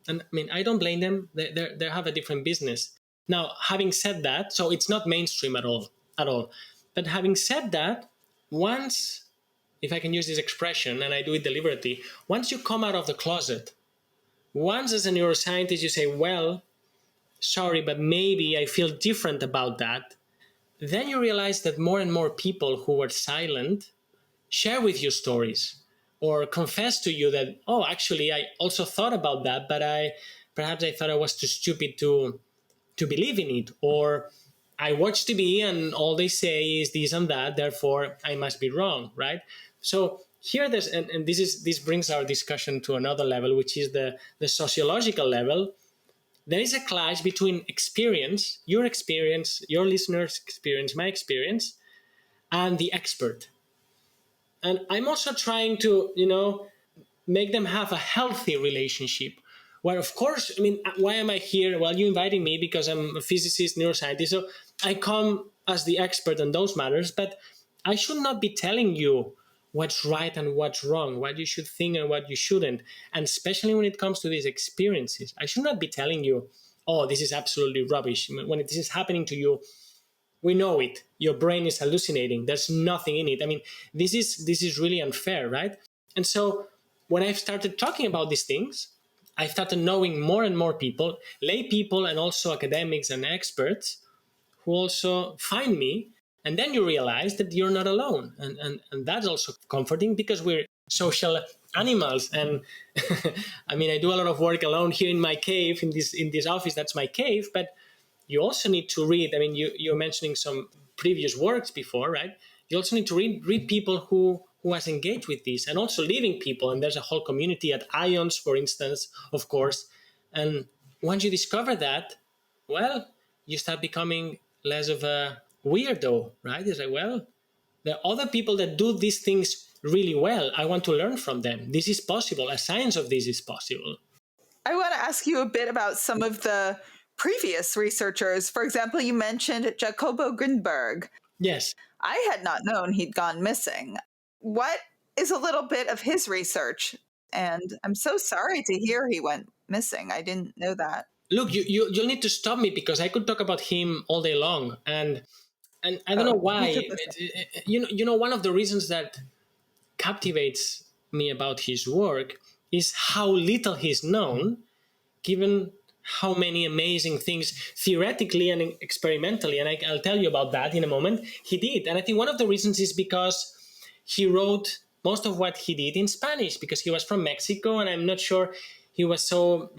And I mean, I don't blame them. They have a different business. Now, having said that, so it's not mainstream at all. But having said that, once, if I can use this expression, and I do it deliberately, once you come out of the closet, once as a neuroscientist you say, well, sorry, but maybe I feel different about that, then you realize that more and more people who were silent share with you stories or confess to you that, oh, actually, I also thought about that, but perhaps I thought I was too stupid to believe in it, or I watch TV and all they say is this and that, therefore I must be wrong, right? So here, and this brings our discussion to another level, which is the sociological level. There is a clash between experience, your listener's experience, my experience, and the expert. And I'm also trying to, make them have a healthy relationship. Where, of course, I mean, why am I here? Well, you invited me because I'm a physicist, neuroscientist, so I come as the expert on those matters, but I should not be telling you what's right and what's wrong, what you should think and what you shouldn't. And especially when it comes to these experiences, I should not be telling you, oh, this is absolutely rubbish. When this is happening to you, we know it. Your brain is hallucinating. There's nothing in it. I mean, this is really unfair, right? And so when I've started talking about these things, I started knowing more and more people, lay people and also academics and experts who also find me. And then you realize that you're not alone. And that's also comforting because we're social animals. And I mean, I do a lot of work alone here in my cave, in this office, that's my cave. But you also need to read. I mean, you're mentioning some previous works before, right? You also need to read people who has engaged with this, and also living people. And there's a whole community at IONS, for instance, of course. And once you discover that, well, you start becoming less of a weirdo, right? It's like, well, there are other people that do these things really well. I want to learn from them. This is possible. A science of this is possible. I want to ask you a bit about some of the previous researchers. For example, you mentioned Jacobo Grünberg. Yes. I had not known he'd gone missing. What is a little bit of his research? And I'm so sorry to hear he went missing. I didn't know that. Look, you'll need to stop me because I could talk about him all day long. And I don't know why. One of the reasons that captivates me about his work is how little he's known, given how many amazing things theoretically and experimentally, and I'll tell you about that in a moment, he did. And I think one of the reasons is because he wrote most of what he did in Spanish, because he was from Mexico, and I'm not sure he was so,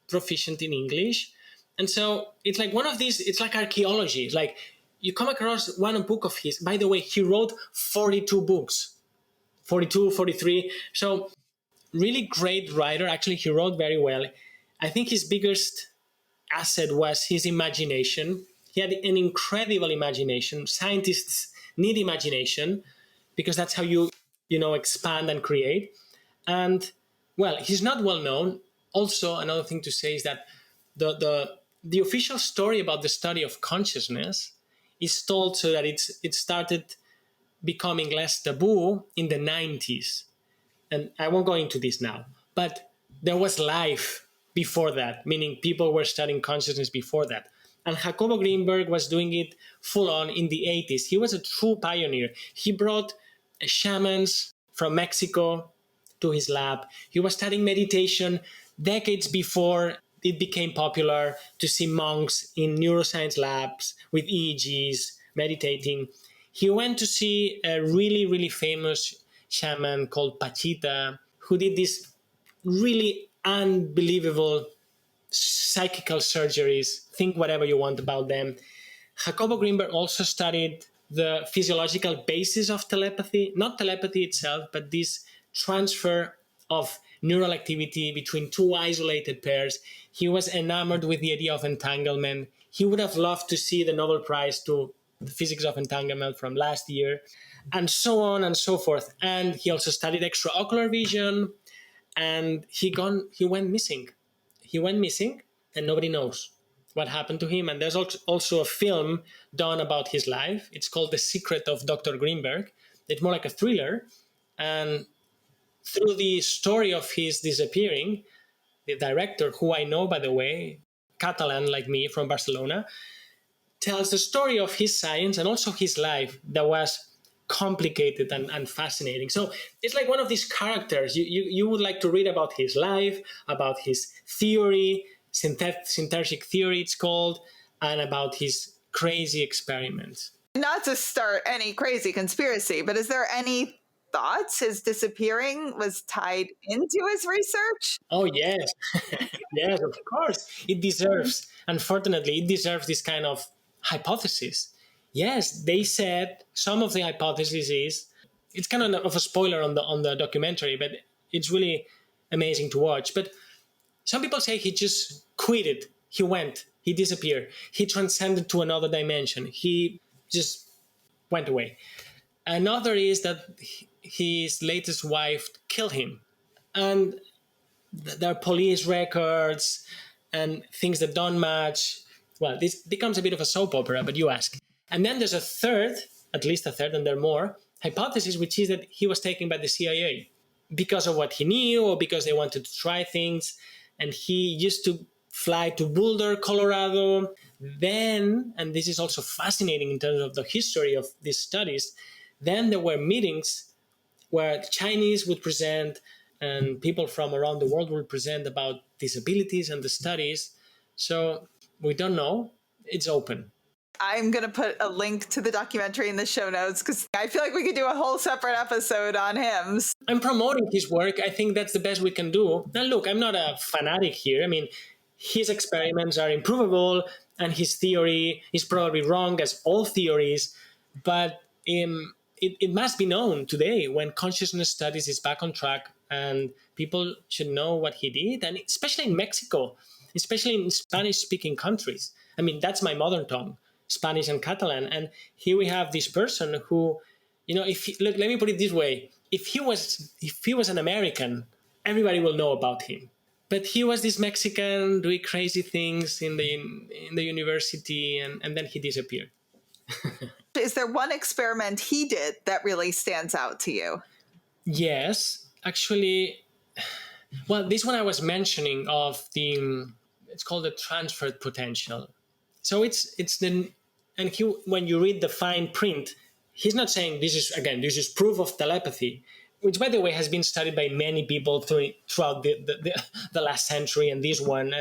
proficient in English. And so it's like one of these, it's like archaeology. It's like you come across one book of his. By the way, he wrote 42 books, 42, 43. So really great writer. Actually, he wrote very well. I think his biggest asset was his imagination. He had an incredible imagination. Scientists need imagination because that's how you expand and create. And well, he's not well known. Also, another thing to say is that the official story about the study of consciousness is told so that it started becoming less taboo in the 90s. And I won't go into this now, but there was life before that, meaning people were studying consciousness before that. And Jacobo Greenberg was doing it full on in the 80s. He was a true pioneer. He brought shamans from Mexico to his lab. He was studying meditation decades before it became popular to see monks in neuroscience labs with EEGs meditating. He went to see a really, really famous shaman called Pachita, who did this really unbelievable psychical surgeries. Think whatever you want about them. Jacobo Greenberg also studied the physiological basis of telepathy, not telepathy itself, but this transfer of neural activity between two isolated pairs. He was enamored with the idea of entanglement. He would have loved to see the Nobel Prize to the physics of entanglement from last year, and so on and so forth. And he also studied extraocular vision, and he went missing. He went missing, and nobody knows what happened to him. And there's also a film done about his life. It's called The Secret of Dr. Greenberg. It's more like a thriller. And through the story of his disappearing, the director, who I know, by the way, Catalan like me from Barcelona, tells the story of his science and also his life that was complicated and fascinating. So it's like one of these characters. You would like to read about his life, about his theory, synthetic theory it's called, and about his crazy experiments. Not to start any crazy conspiracy, but is there any thoughts his disappearing was tied into his research? Oh, yes. Yes, of course. It deserves, unfortunately, it deserves this kind of hypothesis. Yes, they said some of the hypothesis is, it's kind of a spoiler on the documentary, but it's really amazing to watch. But some people say he just quit it. He went. He disappeared. He transcended to another dimension. He just went away. Another is that his latest wife killed him. And there are police records and things that don't match. Well, this becomes a bit of a soap opera, but you ask. And then there's a third, at least a third, and there are more, hypothesis, which is that he was taken by the CIA because of what he knew or because they wanted to try things. And he used to fly to Boulder, Colorado. Then, and this is also fascinating in terms of the history of these studies, then there were meetings where Chinese would present and people from around the world would present about disabilities and the studies. So we don't know. It's open. I'm going to put a link to the documentary in the show notes because I feel like we could do a whole separate episode on him. I'm promoting his work. I think that's the best we can do. Now, look, I'm not a fanatic here. I mean, his experiments are improvable and his theory is probably wrong, as all theories. But it must be known today when consciousness studies is back on track and people should know what he did. And especially in Mexico, especially in Spanish-speaking countries. I mean, that's my mother tongue. Spanish and Catalan, and here we have this person who, look, let me put it this way: if he was an American, everybody will know about him. But he was this Mexican doing crazy things in the university, and then he disappeared. Is there one experiment he did that really stands out to you? Yes, actually. Well, this one I was mentioning it's called the transferred potential. So when you read the fine print, he's not saying this is proof of telepathy, which, by the way, has been studied by many people throughout the last century and this one.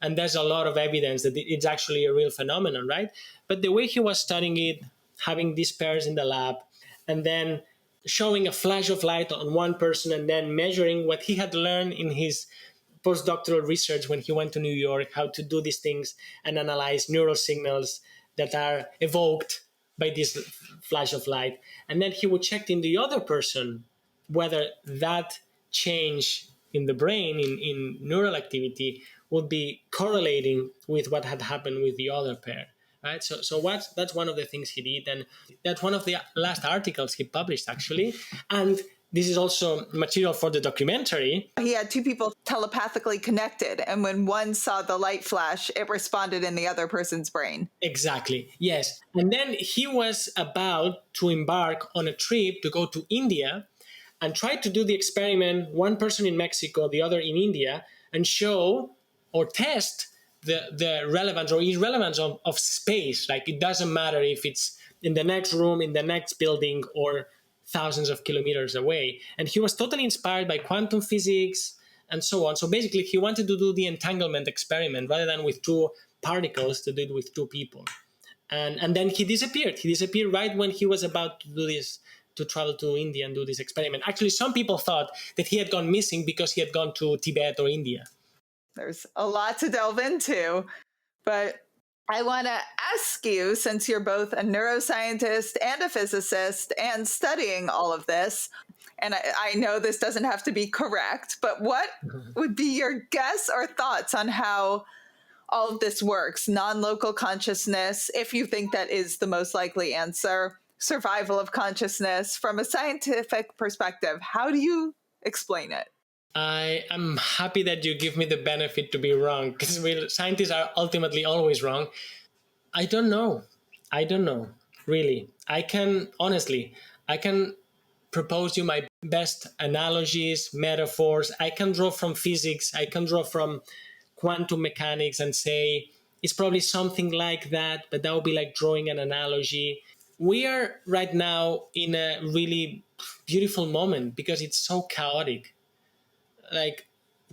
And there's a lot of evidence that it's actually a real phenomenon, right? But the way he was studying it, having these pairs in the lab, and then showing a flash of light on one person and then measuring what he had learned in his postdoctoral research when he went to New York, how to do these things and analyze neural signals that are evoked by this flash of light. And then he would check in the other person whether that change in the brain, in neural activity, would be correlating with what had happened with the other pair. Right? So that's one of the things he did. And that's one of the last articles he published, actually. And this is also material for the documentary. He had two people telepathically connected, and when one saw the light flash, it responded in the other person's brain. Exactly, yes. And then he was about to embark on a trip to go to India and try to do the experiment, one person in Mexico, the other in India, and show or test the relevance or irrelevance of space. Like, it doesn't matter if it's in the next room, in the next building, or thousands of kilometers away. And he was totally inspired by quantum physics and so on. So basically, he wanted to do the entanglement experiment rather than with two particles, to do it with two people. And then he disappeared. He disappeared right when he was about to do this, to travel to India and do this experiment. Actually, some people thought that he had gone missing because he had gone to Tibet or India. There's a lot to delve into, but I want to ask you, since you're both a neuroscientist and a physicist and studying all of this, and I know this doesn't have to be correct, but what would be your guess or thoughts on how all of this works? Non-local consciousness, if you think that is the most likely answer, survival of consciousness, from a scientific perspective, how do you explain it? I am happy that you give me the benefit to be wrong, because scientists are ultimately always wrong. I don't know, really. I can propose you my best analogies, metaphors. I can draw from physics, I can draw from quantum mechanics and say it's probably something like that, but that would be like drawing an analogy. We are right now in a really beautiful moment because it's so chaotic. Like,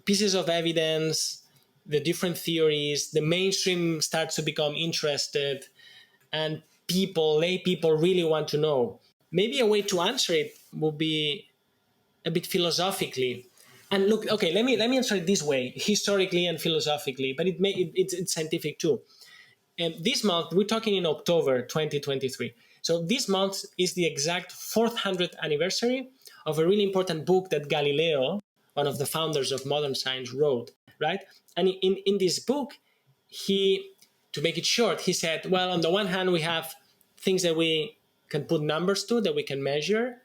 pieces of evidence, the different theories, the mainstream starts to become interested, and lay people really want to know. Maybe a way to answer it would be a bit philosophically. And look, okay, let me answer it this way, historically and philosophically, but it's scientific too. And this month, we're talking in October 2023. So this month is the exact 400th anniversary of a really important book that Galileo, one of the founders of modern science, wrote, right? And in this book, to make it short, he said, well, on the one hand, we have things that we can put numbers to, that we can measure,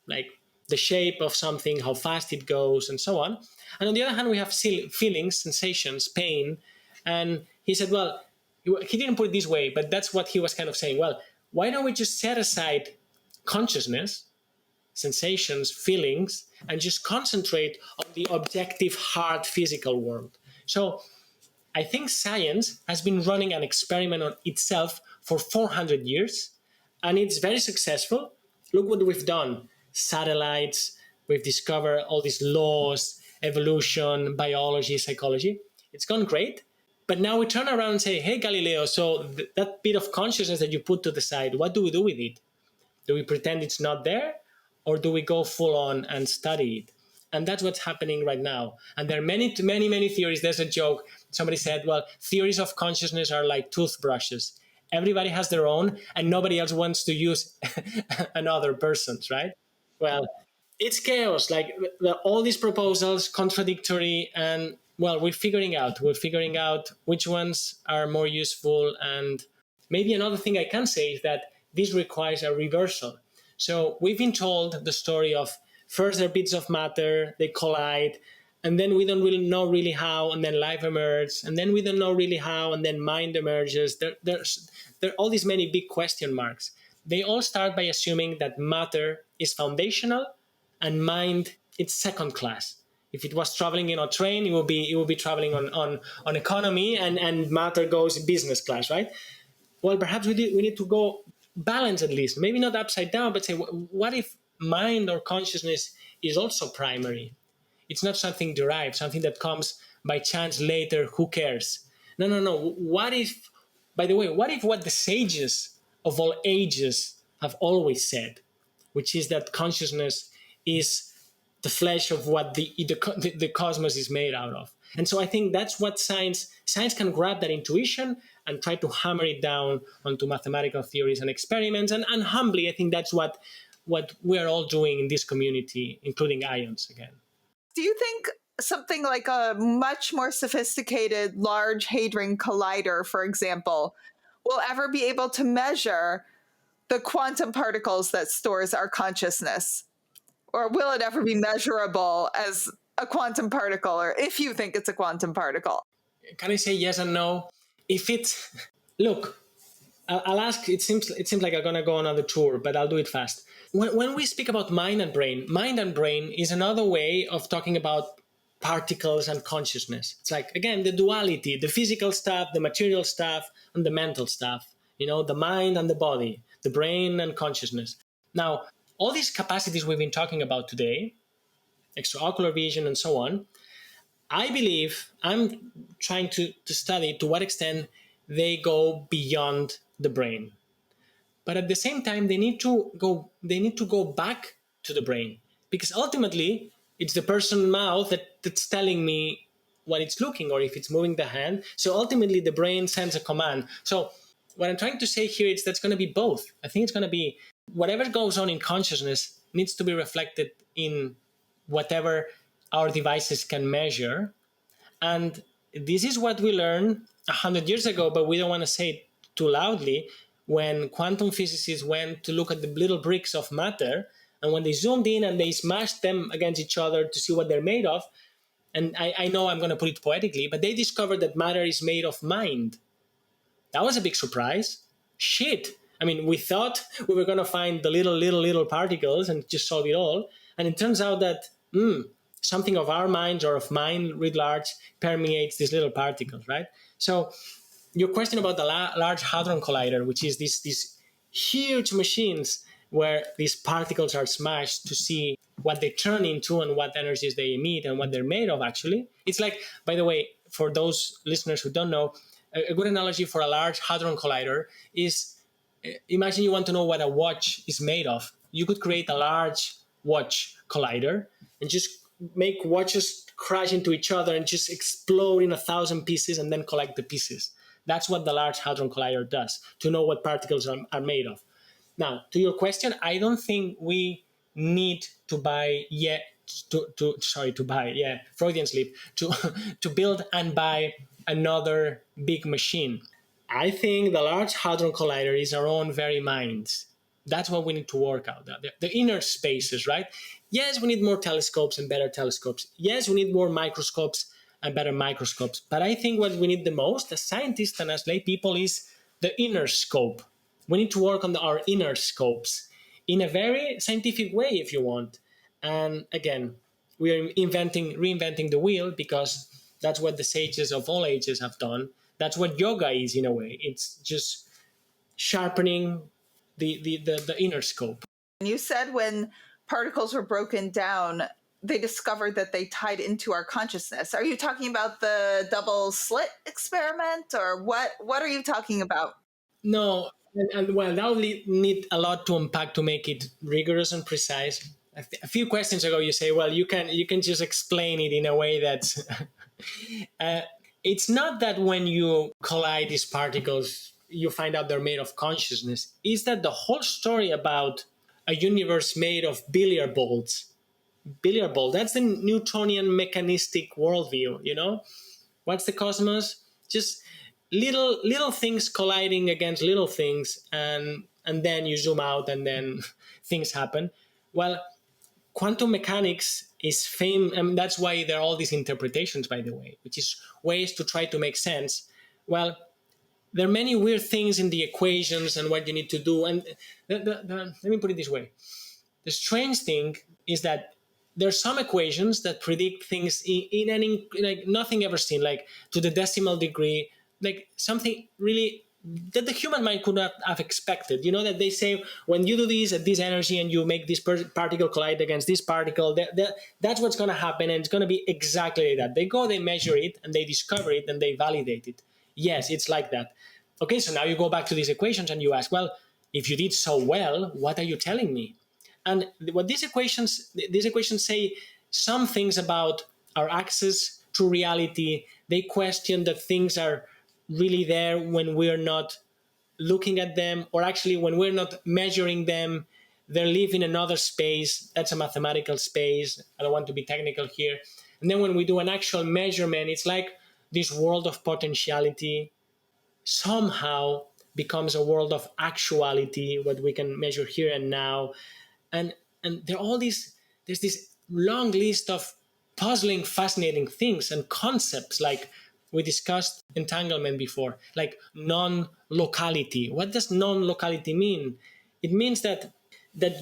like the shape of something, how fast it goes, and so on. And on the other hand, we have feelings, sensations, pain. And he said, well, he didn't put it this way, but that's what he was kind of saying. Well, why don't we just set aside consciousness, sensations, feelings, and just concentrate on the objective, hard, physical world? So I think science has been running an experiment on itself for 400 years, and it's very successful. Look what we've done. Satellites, we've discovered all these laws, evolution, biology, psychology. It's gone great. But now we turn around and say, hey, Galileo, so that bit of consciousness that you put to the side, what do we do with it? Do we pretend it's not there? Or do we go full on and study it? And that's what's happening right now. And there are many, many, many theories. There's a joke. Somebody said, well, theories of consciousness are like toothbrushes. Everybody has their own, and nobody else wants to use another person's, right? Well, it's chaos. Like, all these proposals, contradictory, and, well, we're figuring out which ones are more useful. And maybe another thing I can say is that this requires a reversal. So we've been told the story of first there are bits of matter, they collide, and then we don't really know how, and then life emerges, and then we don't know really how, and then mind emerges. There are all these many big question marks. They all start by assuming that matter is foundational and mind it's second class. If it was traveling in a train, it will be traveling on economy, and matter goes business class, right? Well, perhaps we need to go balance, at least, maybe not upside down, but say, what if mind or consciousness is also primary? It's not something derived, something that comes by chance later, who cares? No. What if what the sages of all ages have always said, which is that consciousness is the flesh of what the cosmos is made out of? And so I think that's what science can grab that intuition and try to hammer it down onto mathematical theories and experiments. And humbly, I think that's what we're all doing in this community, including IONS again. Do you think something like a much more sophisticated Large Hadron Collider, for example, will ever be able to measure the quantum particles that stores our consciousness? Or will it ever be measurable as a quantum particle, or if you think it's a quantum particle? Can I say yes and no? Look, I'll ask, it seems like I'm going to go on another tour, but I'll do it fast. When we speak about mind and brain is another way of talking about particles and consciousness. It's like, again, the duality, the physical stuff, the material stuff, and the mental stuff, the mind and the body, the brain and consciousness. Now, all these capacities we've been talking about today, extraocular vision and so on, I believe I'm trying to study to what extent they go beyond the brain. But at the same time, they need to go back to the brain, because ultimately it's the person's mouth that's telling me what it's looking or if it's moving the hand. So ultimately the brain sends a command. So what I'm trying to say here is that's going to be both. I think it's going to be whatever goes on in consciousness needs to be reflected in whatever our devices can measure. And this is what we learned 100 years ago, but we don't want to say it too loudly. When quantum physicists went to look at the little bricks of matter, and when they zoomed in and they smashed them against each other to see what they're made of, and I know I'm going to put it poetically, but they discovered that matter is made of mind. That was a big surprise. Shit. I mean, we thought we were going to find the little particles and just solve it all. And it turns out that something of our minds or of mind writ large permeates these little particles, right? So your question about the Large Hadron Collider, which is these huge machines where these particles are smashed to see what they turn into and what energies they emit and what they're made of, actually. It's like, by the way, for those listeners who don't know, a good analogy for a Large Hadron Collider is, imagine you want to know what a watch is made of. You could create a large watch collider and just make watches crash into each other and just explode in 1,000 pieces and then collect the pieces. That's what the Large Hadron Collider does, to know what particles are made of. Now, to your question, I don't think we need to buy yet, Freudian slip, to build and buy another big machine. I think the Large Hadron Collider is our own very minds. That's what we need to work out, the inner spaces, right? Yes, we need more telescopes and better telescopes. Yes, we need more microscopes and better microscopes. But I think what we need the most as scientists and as lay people is the inner scope. We need to work on our inner scopes in a very scientific way, if you want. And again, we are reinventing the wheel, because that's what the sages of all ages have done. That's what yoga is, in a way. It's just sharpening the inner scope. You said when particles were broken down, they discovered that they tied into our consciousness. Are you talking about the double slit experiment, or what are you talking about? No, and well, that will need a lot to unpack to make it rigorous and precise. A few questions ago, you say, well, you can just explain it in a way that's it's not that when you collide these particles, you find out they're made of consciousness. It's that the whole story about a universe made of billiard balls, that's the Newtonian mechanistic worldview, What's the cosmos? Just little things colliding against little things, and then you zoom out and then things happen. Well, quantum mechanics is that's why there are all these interpretations, by the way, which is ways to try to make sense. Well, there are many weird things in the equations and what you need to do. And let me put it this way. The strange thing is that there are some equations that predict things in like nothing ever seen, like to the decimal degree, like something really that the human mind could not have expected. That they say when you do this at this energy and you make this particle collide against this particle, that's what's going to happen, and it's going to be exactly like that. They measure it, and they discover it, and they validate it. Yes, it's like that. Okay, so now you go back to these equations and you ask, well, if you did so well, what are you telling me? And what these equations say some things about our access to reality. They question that things are really there when we're not looking at them, or actually when we're not measuring them, they live in another space. That's a mathematical space. I don't want to be technical here. And then when we do an actual measurement, it's like this world of potentiality somehow becomes a world of actuality, what we can measure here and now. And there's this long list of puzzling, fascinating things and concepts, like we discussed entanglement before, like non-locality. What does non-locality mean? It means that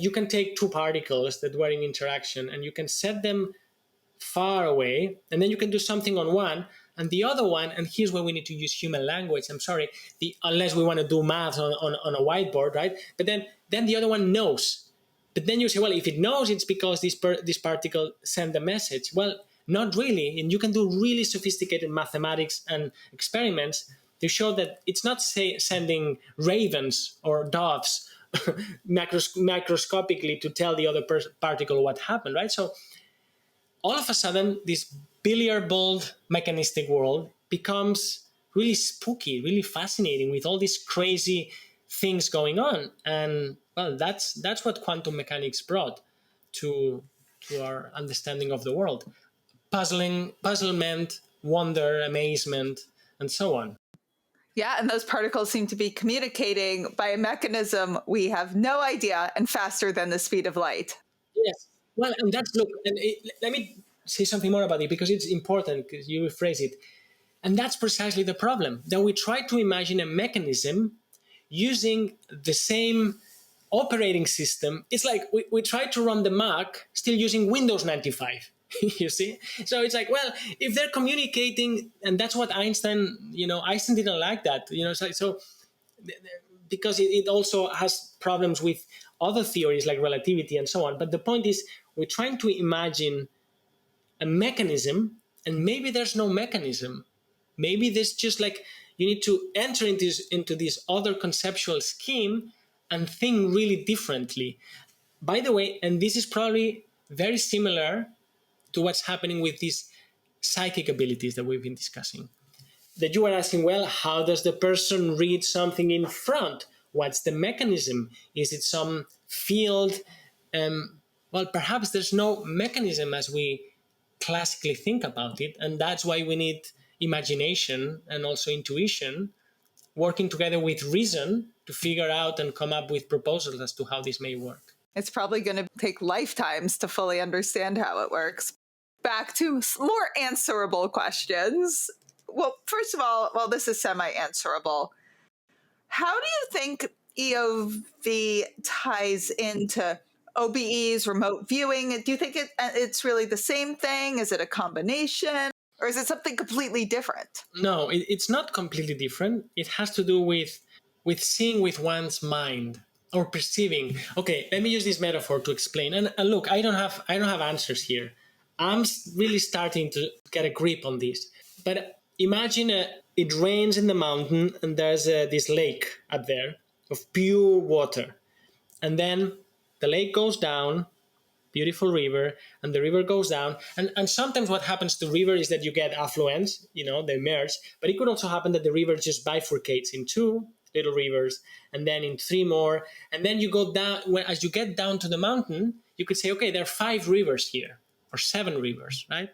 you can take two particles that were in interaction and you can set them far away, and then you can do something on one, and the other one, and here's where we need to use human language, I'm sorry, unless we want to do math on a whiteboard, right? But then the other one knows. But then you say, well, if it knows, it's because this particle sent a message. Well, not really. And you can do really sophisticated mathematics and experiments to show that it's not sending ravens or doves macroscopically to tell the other particle what happened, right? So all of a sudden, this billiard-balled mechanistic world becomes really spooky, really fascinating, with all these crazy things going on. And well, that's what quantum mechanics brought to our understanding of the world. Puzzlement, wonder, amazement, and so on. Yeah, and those particles seem to be communicating by a mechanism we have no idea, and faster than the speed of light. Yes. Well, and let me say something more about it, because it's important, because you rephrase it. And that's precisely the problem, that we try to imagine a mechanism using the same operating system. It's like we try to run the Mac still using Windows 95. You see? So it's like, well, if they're communicating, and that's what Einstein didn't like that, so because it also has problems with other theories like relativity and so on. But the point is, we're trying to imagine a mechanism, and maybe there's no mechanism. Maybe there's just like, you need to enter into this other conceptual scheme and think really differently. By the way, and this is probably very similar to what's happening with these psychic abilities that we've been discussing. That you are asking, well, how does the person read something in front? What's the mechanism? Is it some field? Well, perhaps there's no mechanism as we classically think about it, and that's why we need imagination and also intuition working together with reason to figure out and come up with proposals as to how this may work. It's probably going to take lifetimes to fully understand how it works. Back to more answerable questions. Well, first of all, this is semi-answerable. How do you think EOV ties into OBEs, remote viewing? Do you think it's really the same thing? Is it a combination? Or is it something completely different? No, it's not completely different. It has to do with seeing with one's mind or perceiving. Okay, let me use this metaphor to explain. And look, I don't have answers here. I'm really starting to get a grip on this. But imagine it rains in the mountain, and there's this lake up there of pure water. And then the lake goes down, beautiful river, and the river goes down. And sometimes what happens to the river is that you get affluents, they merge. But it could also happen that the river just bifurcates in two little rivers, and then in three more. And then you go down, as you get down to the mountain, you could say, okay, there are 5 rivers here, or 7 rivers, right?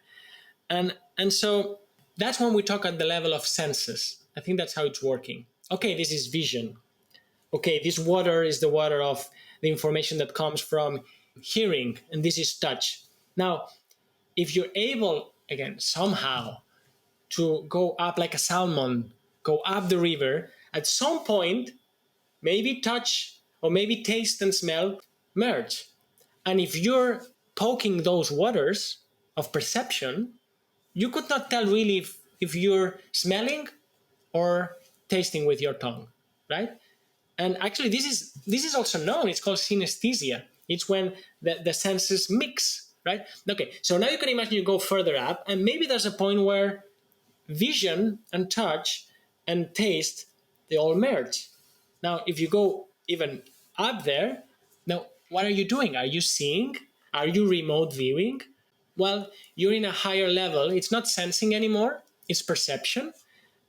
And so that's when we talk at the level of senses. I think that's how it's working. Okay, this is vision. Okay, this water is the water of the information that comes from hearing, and this is touch. Now, if you're able, again, somehow to go up like a salmon, go up the river, at some point, maybe touch or maybe taste and smell merge. And if you're poking those waters of perception, you could not tell really if you're smelling or tasting with your tongue, right? And actually, this is also known. It's called synesthesia. It's when the senses mix, right? Okay, so now you can imagine you go further up, and maybe there's a point where vision and touch and taste, they all merge. Now, if you go even up there, now what are you doing? Are you seeing? Are you remote viewing? Well, you're in a higher level. It's not sensing anymore. It's perception.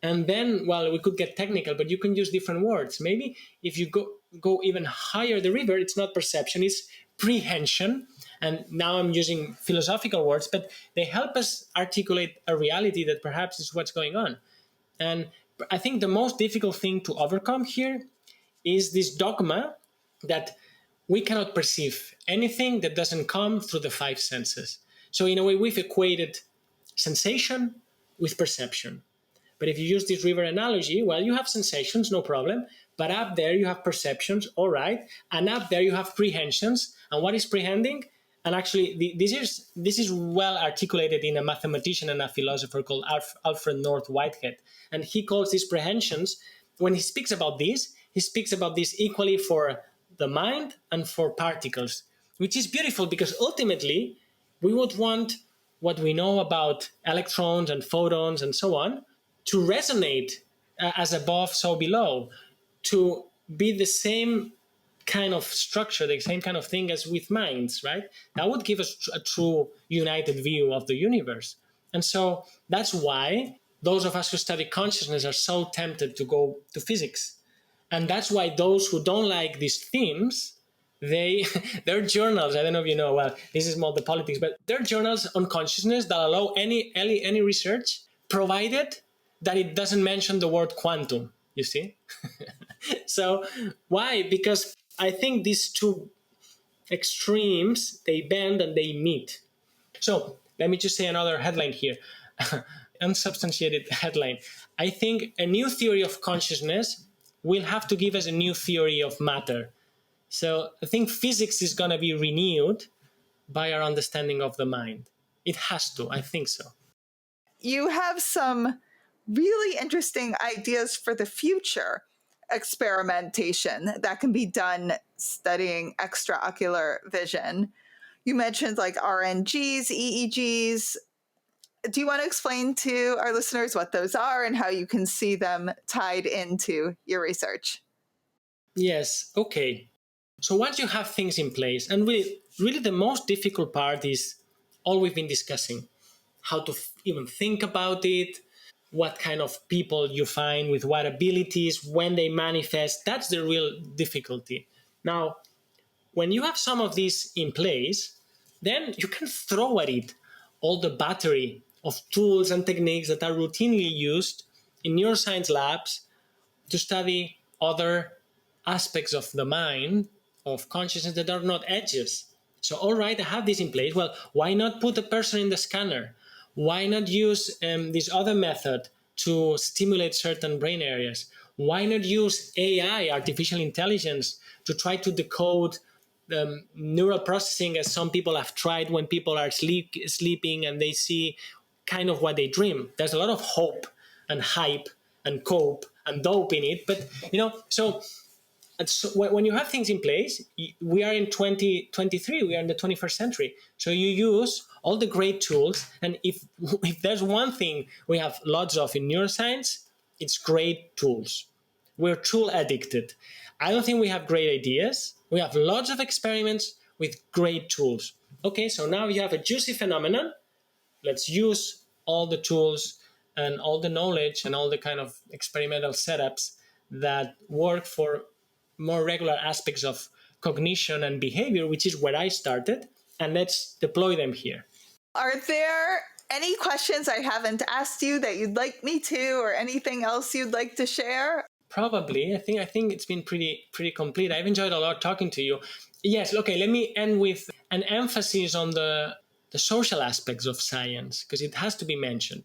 And then, well, we could get technical, but you can use different words. Maybe if you go even higher the river, it's not perception, it's prehension. And now I'm using philosophical words, but they help us articulate a reality that perhaps is what's going on. And I think the most difficult thing to overcome here is this dogma that we cannot perceive anything that doesn't come through the 5 senses. So in a way, we've equated sensation with perception. But if you use this river analogy, well, you have sensations, no problem. But up there you have perceptions, all right. And up there you have prehensions. And what is prehending? And actually, this is well articulated in a mathematician and a philosopher called Alfred North Whitehead. And he calls these prehensions, when he speaks about this, he speaks about this equally for the mind and for particles, which is beautiful because ultimately we would want what we know about electrons and photons and so on to resonate as above, so below, to be the same kind of structure, the same kind of thing as with minds, right? That would give us a true united view of the universe. And so that's why those of us who study consciousness are so tempted to go to physics. And that's why those who don't like these themes, their journals, I don't know if you know, well, this is more the politics, but they're journals on consciousness that allow any research, provided that it doesn't mention the word quantum, you see? So why? Because I think these two extremes, they bend and they meet. So let me just say another headline here. Unsubstantiated headline. I think a new theory of consciousness will have to give us a new theory of matter. So I think physics is going to be renewed by our understanding of the mind. It has to, I think so. You have some really interesting ideas for the future experimentation that can be done studying extraocular vision. You mentioned like RNGs, EEGs. Do you want to explain to our listeners what those are and how you can see them tied into your research? Yes, okay. So once you have things in place, and really the most difficult part is all we've been discussing, how to even think about it, what kind of people you find with what abilities, when they manifest. That's the real difficulty. Now, when you have some of these in place, then you can throw at it all the battery of tools and techniques that are routinely used in neuroscience labs to study other aspects of the mind, of consciousness that are not edges. So, all right, I have this in place. Well, why not put a person in the scanner? Why not use this other method to stimulate certain brain areas? Why not use AI, artificial intelligence, to try to decode neural processing, as some people have tried when people are sleeping and they see kind of what they dream? There's a lot of hope and hype and cope and dope in it. But, so when you have things in place, we are in 2023, we are in the 21st century. So you use all the great tools. And if there's one thing we have lots of in neuroscience, it's great tools. We're tool addicted. I don't think we have great ideas. We have lots of experiments with great tools. Okay, so now you have a juicy phenomenon. Let's use all the tools and all the knowledge and all the kind of experimental setups that work for more regular aspects of cognition and behavior, which is where I started, and let's deploy them here. Are there any questions I haven't asked you that you'd like me to, or anything else you'd like to share? Probably. I think it's been pretty complete. I've enjoyed a lot talking to you. Yes, okay, let me end with an emphasis on the social aspects of science, because it has to be mentioned.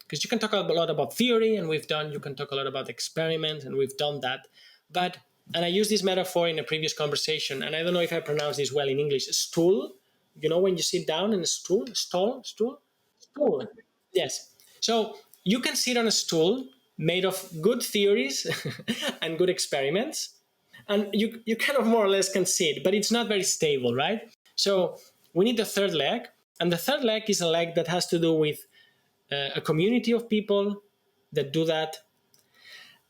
Because you can talk a lot about theory, and you can talk a lot about experiments, and we've done that. But, and I used this metaphor in a previous conversation, and I don't know if I pronounce this well in English, stool. You know when you sit down in a stool? Stool? Yes. So you can sit on a stool made of good theories and good experiments, and you kind of more or less can sit, but it's not very stable, right? So we need the third leg, and the third leg is a leg that has to do with a community of people that do that,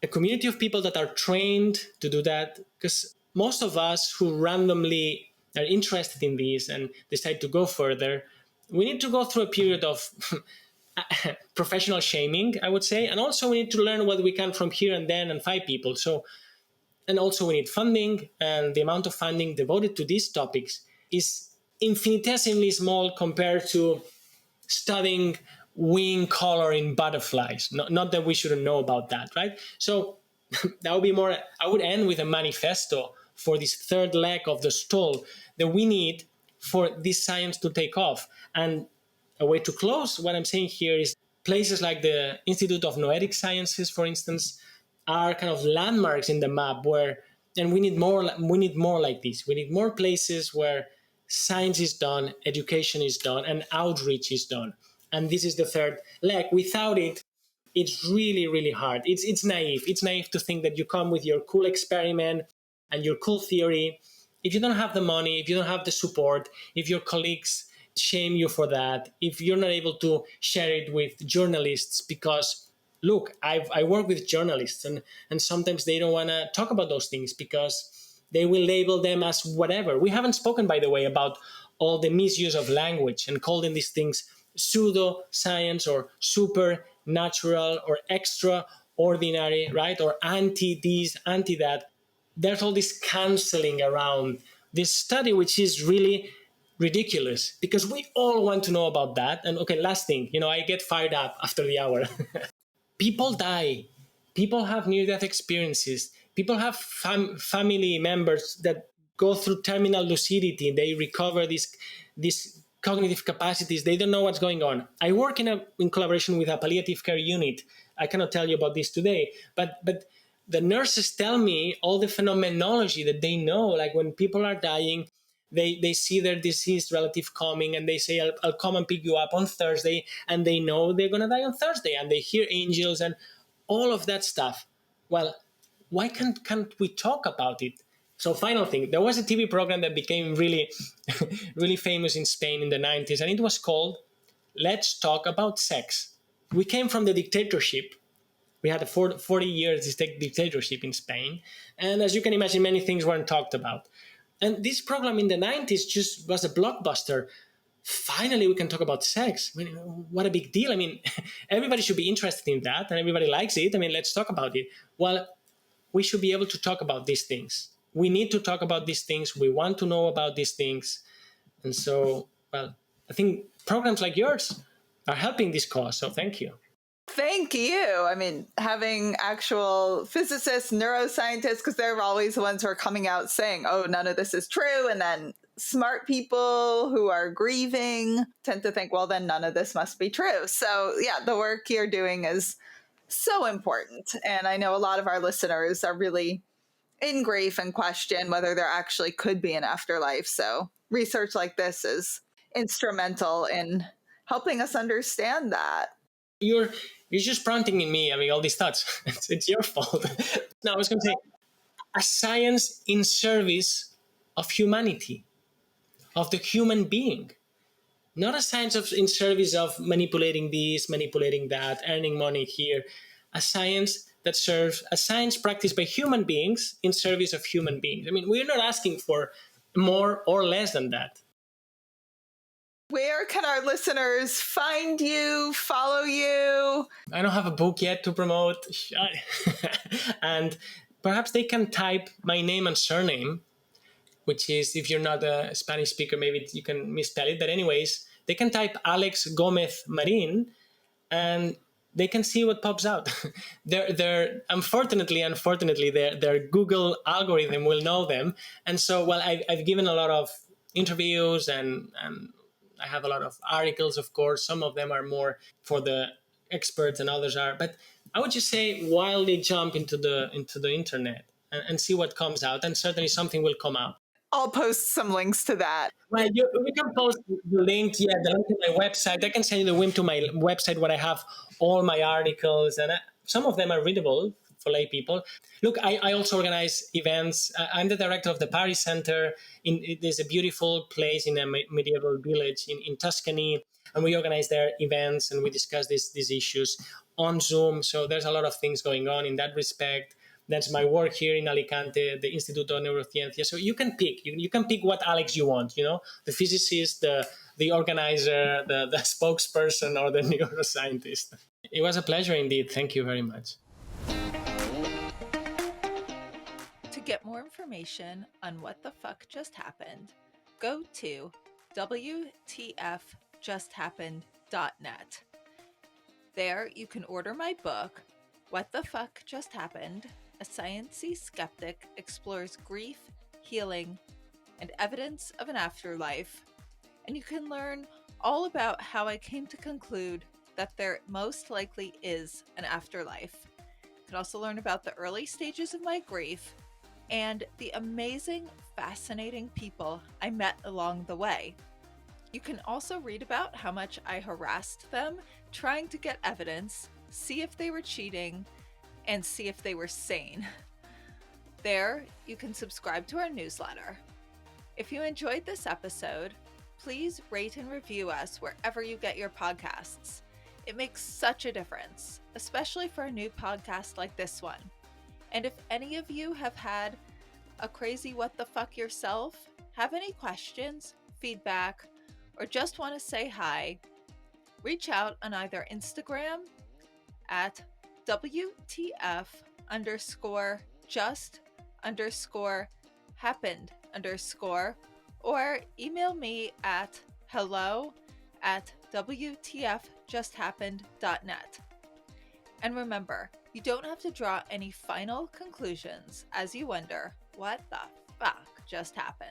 a community of people that are trained to do that, because most of us who randomly are interested in this and decide to go further, we need to go through a period of professional shaming, I would say, and also we need to learn what we can from here and then and 5 people. So, and also we need funding, and the amount of funding devoted to these topics is infinitesimally small compared to studying wing color in butterflies. Not that we shouldn't know about that, right? So that would be more, I would end with a manifesto for this third leg of the stool that we need for this science to take off. And a way to close what I'm saying here is places like the Institute of Noetic Sciences, for instance, are kind of landmarks in the map where, and we need more like this. We need more places where science is done, education is done, and outreach is done. And this is the third leg. Without it, it's really, really hard. It's naive. It's naive to think that you come with your cool experiment and your cool theory. If you don't have the money, if you don't have the support, if your colleagues shame you for that, if you're not able to share it with journalists, because look, I work with journalists, and sometimes they don't want to talk about those things because they will label them as whatever. We haven't spoken, by the way, about all the misuse of language and calling these things pseudo-science or supernatural or extraordinary, right? Or anti-this, anti-that. There's all this canceling around this study, which is really ridiculous because we all want to know about that. And okay, last thing, I get fired up after the hour. People die. People have near-death experiences. People have family members that go through terminal lucidity. They recover these cognitive capacities. They don't know what's going on. I work in collaboration with a palliative care unit. I cannot tell you about this today, but the nurses tell me all the phenomenology that they know. Like when people are dying, they see their deceased relative coming and they say, I'll come and pick you up on Thursday. And they know they're going to die on Thursday. And they hear angels and all of that stuff. Well, why can't we talk about it? So final thing, there was a TV program that became really, really famous in Spain in the 90s. And it was called Let's Talk About Sex. We came from the dictatorship. We had a 40 years dictatorship in Spain. And as you can imagine, many things weren't talked about. And this program in the 90s just was a blockbuster. Finally, we can talk about sex. I mean, what a big deal. I mean, everybody should be interested in that and everybody likes it. I mean, let's talk about it. Well, we should be able to talk about these things. We need to talk about these things. We want to know about these things. And so, well, I think programs like yours are helping this cause. So thank you. Thank you. I mean, having actual physicists, neuroscientists, because they're always the ones who are coming out saying, oh, none of this is true. And then smart people who are grieving tend to think, well, then none of this must be true. So yeah, the work you're doing is so important. And I know a lot of our listeners are really in grief and question whether there actually could be an afterlife. So research like this is instrumental in helping us understand that. You're just prompting in me. I mean, all these thoughts. It's your fault. No, I was going to say, a science in service of humanity, of the human being. Not a science in service of manipulating this, manipulating that, earning money here. A science that serves, a science practiced by human beings in service of human beings. I mean, we're not asking for more or less than that. Where can our listeners find you, follow you? I don't have a book yet to promote. And perhaps they can type my name and surname, which is, if you're not a Spanish speaker, maybe you can misspell it. But anyways, they can type Àlex Gómez-Marín and they can see what pops out. Unfortunately, their Google algorithm will know them. And so, well, I've given a lot of interviews and I have a lot of articles, of course. Some of them are more for the experts and others are. But I would just say wildly jump into the internet and see what comes out. And certainly something will come out. I'll post some links to that. Well, we can post the link, the link to my website. I can send you the link to my website where I have all my articles. And some of them are readable for lay people. Look, I also organize events. I'm the director of the Pari Center. There's a beautiful place in a medieval village in Tuscany. And we organize their events and we discuss these issues on Zoom. So there's a lot of things going on in that respect. That's my work here in Alicante, the Instituto de Neurociencias. So you can pick. You can pick what Àlex you want, the physicist, the organizer, the spokesperson, or the neuroscientist. It was a pleasure indeed. Thank you very much. To get more information on what the fuck just happened, go to WTFJustHappened.net. There you can order my book, What the Fuck Just Happened? A Sciencey-Skeptic Explores Grief, Healing, and Evidence of an Afterlife. And you can learn all about how I came to conclude that there most likely is an afterlife. You can also learn about the early stages of my grief and the amazing, fascinating people I met along the way. You can also read about how much I harassed them trying to get evidence, see if they were cheating, and see if they were sane. There, you can subscribe to our newsletter. If you enjoyed this episode, please rate and review us wherever you get your podcasts. It makes such a difference, especially for a new podcast like this one. And if any of you have had a crazy what the fuck yourself, have any questions, feedback, or just want to say hi, reach out on either Instagram at WTF_just_happened_ or email me at hello@WTFJustHappened.net. And remember, you don't have to draw any final conclusions as you wonder what the fuck just happened.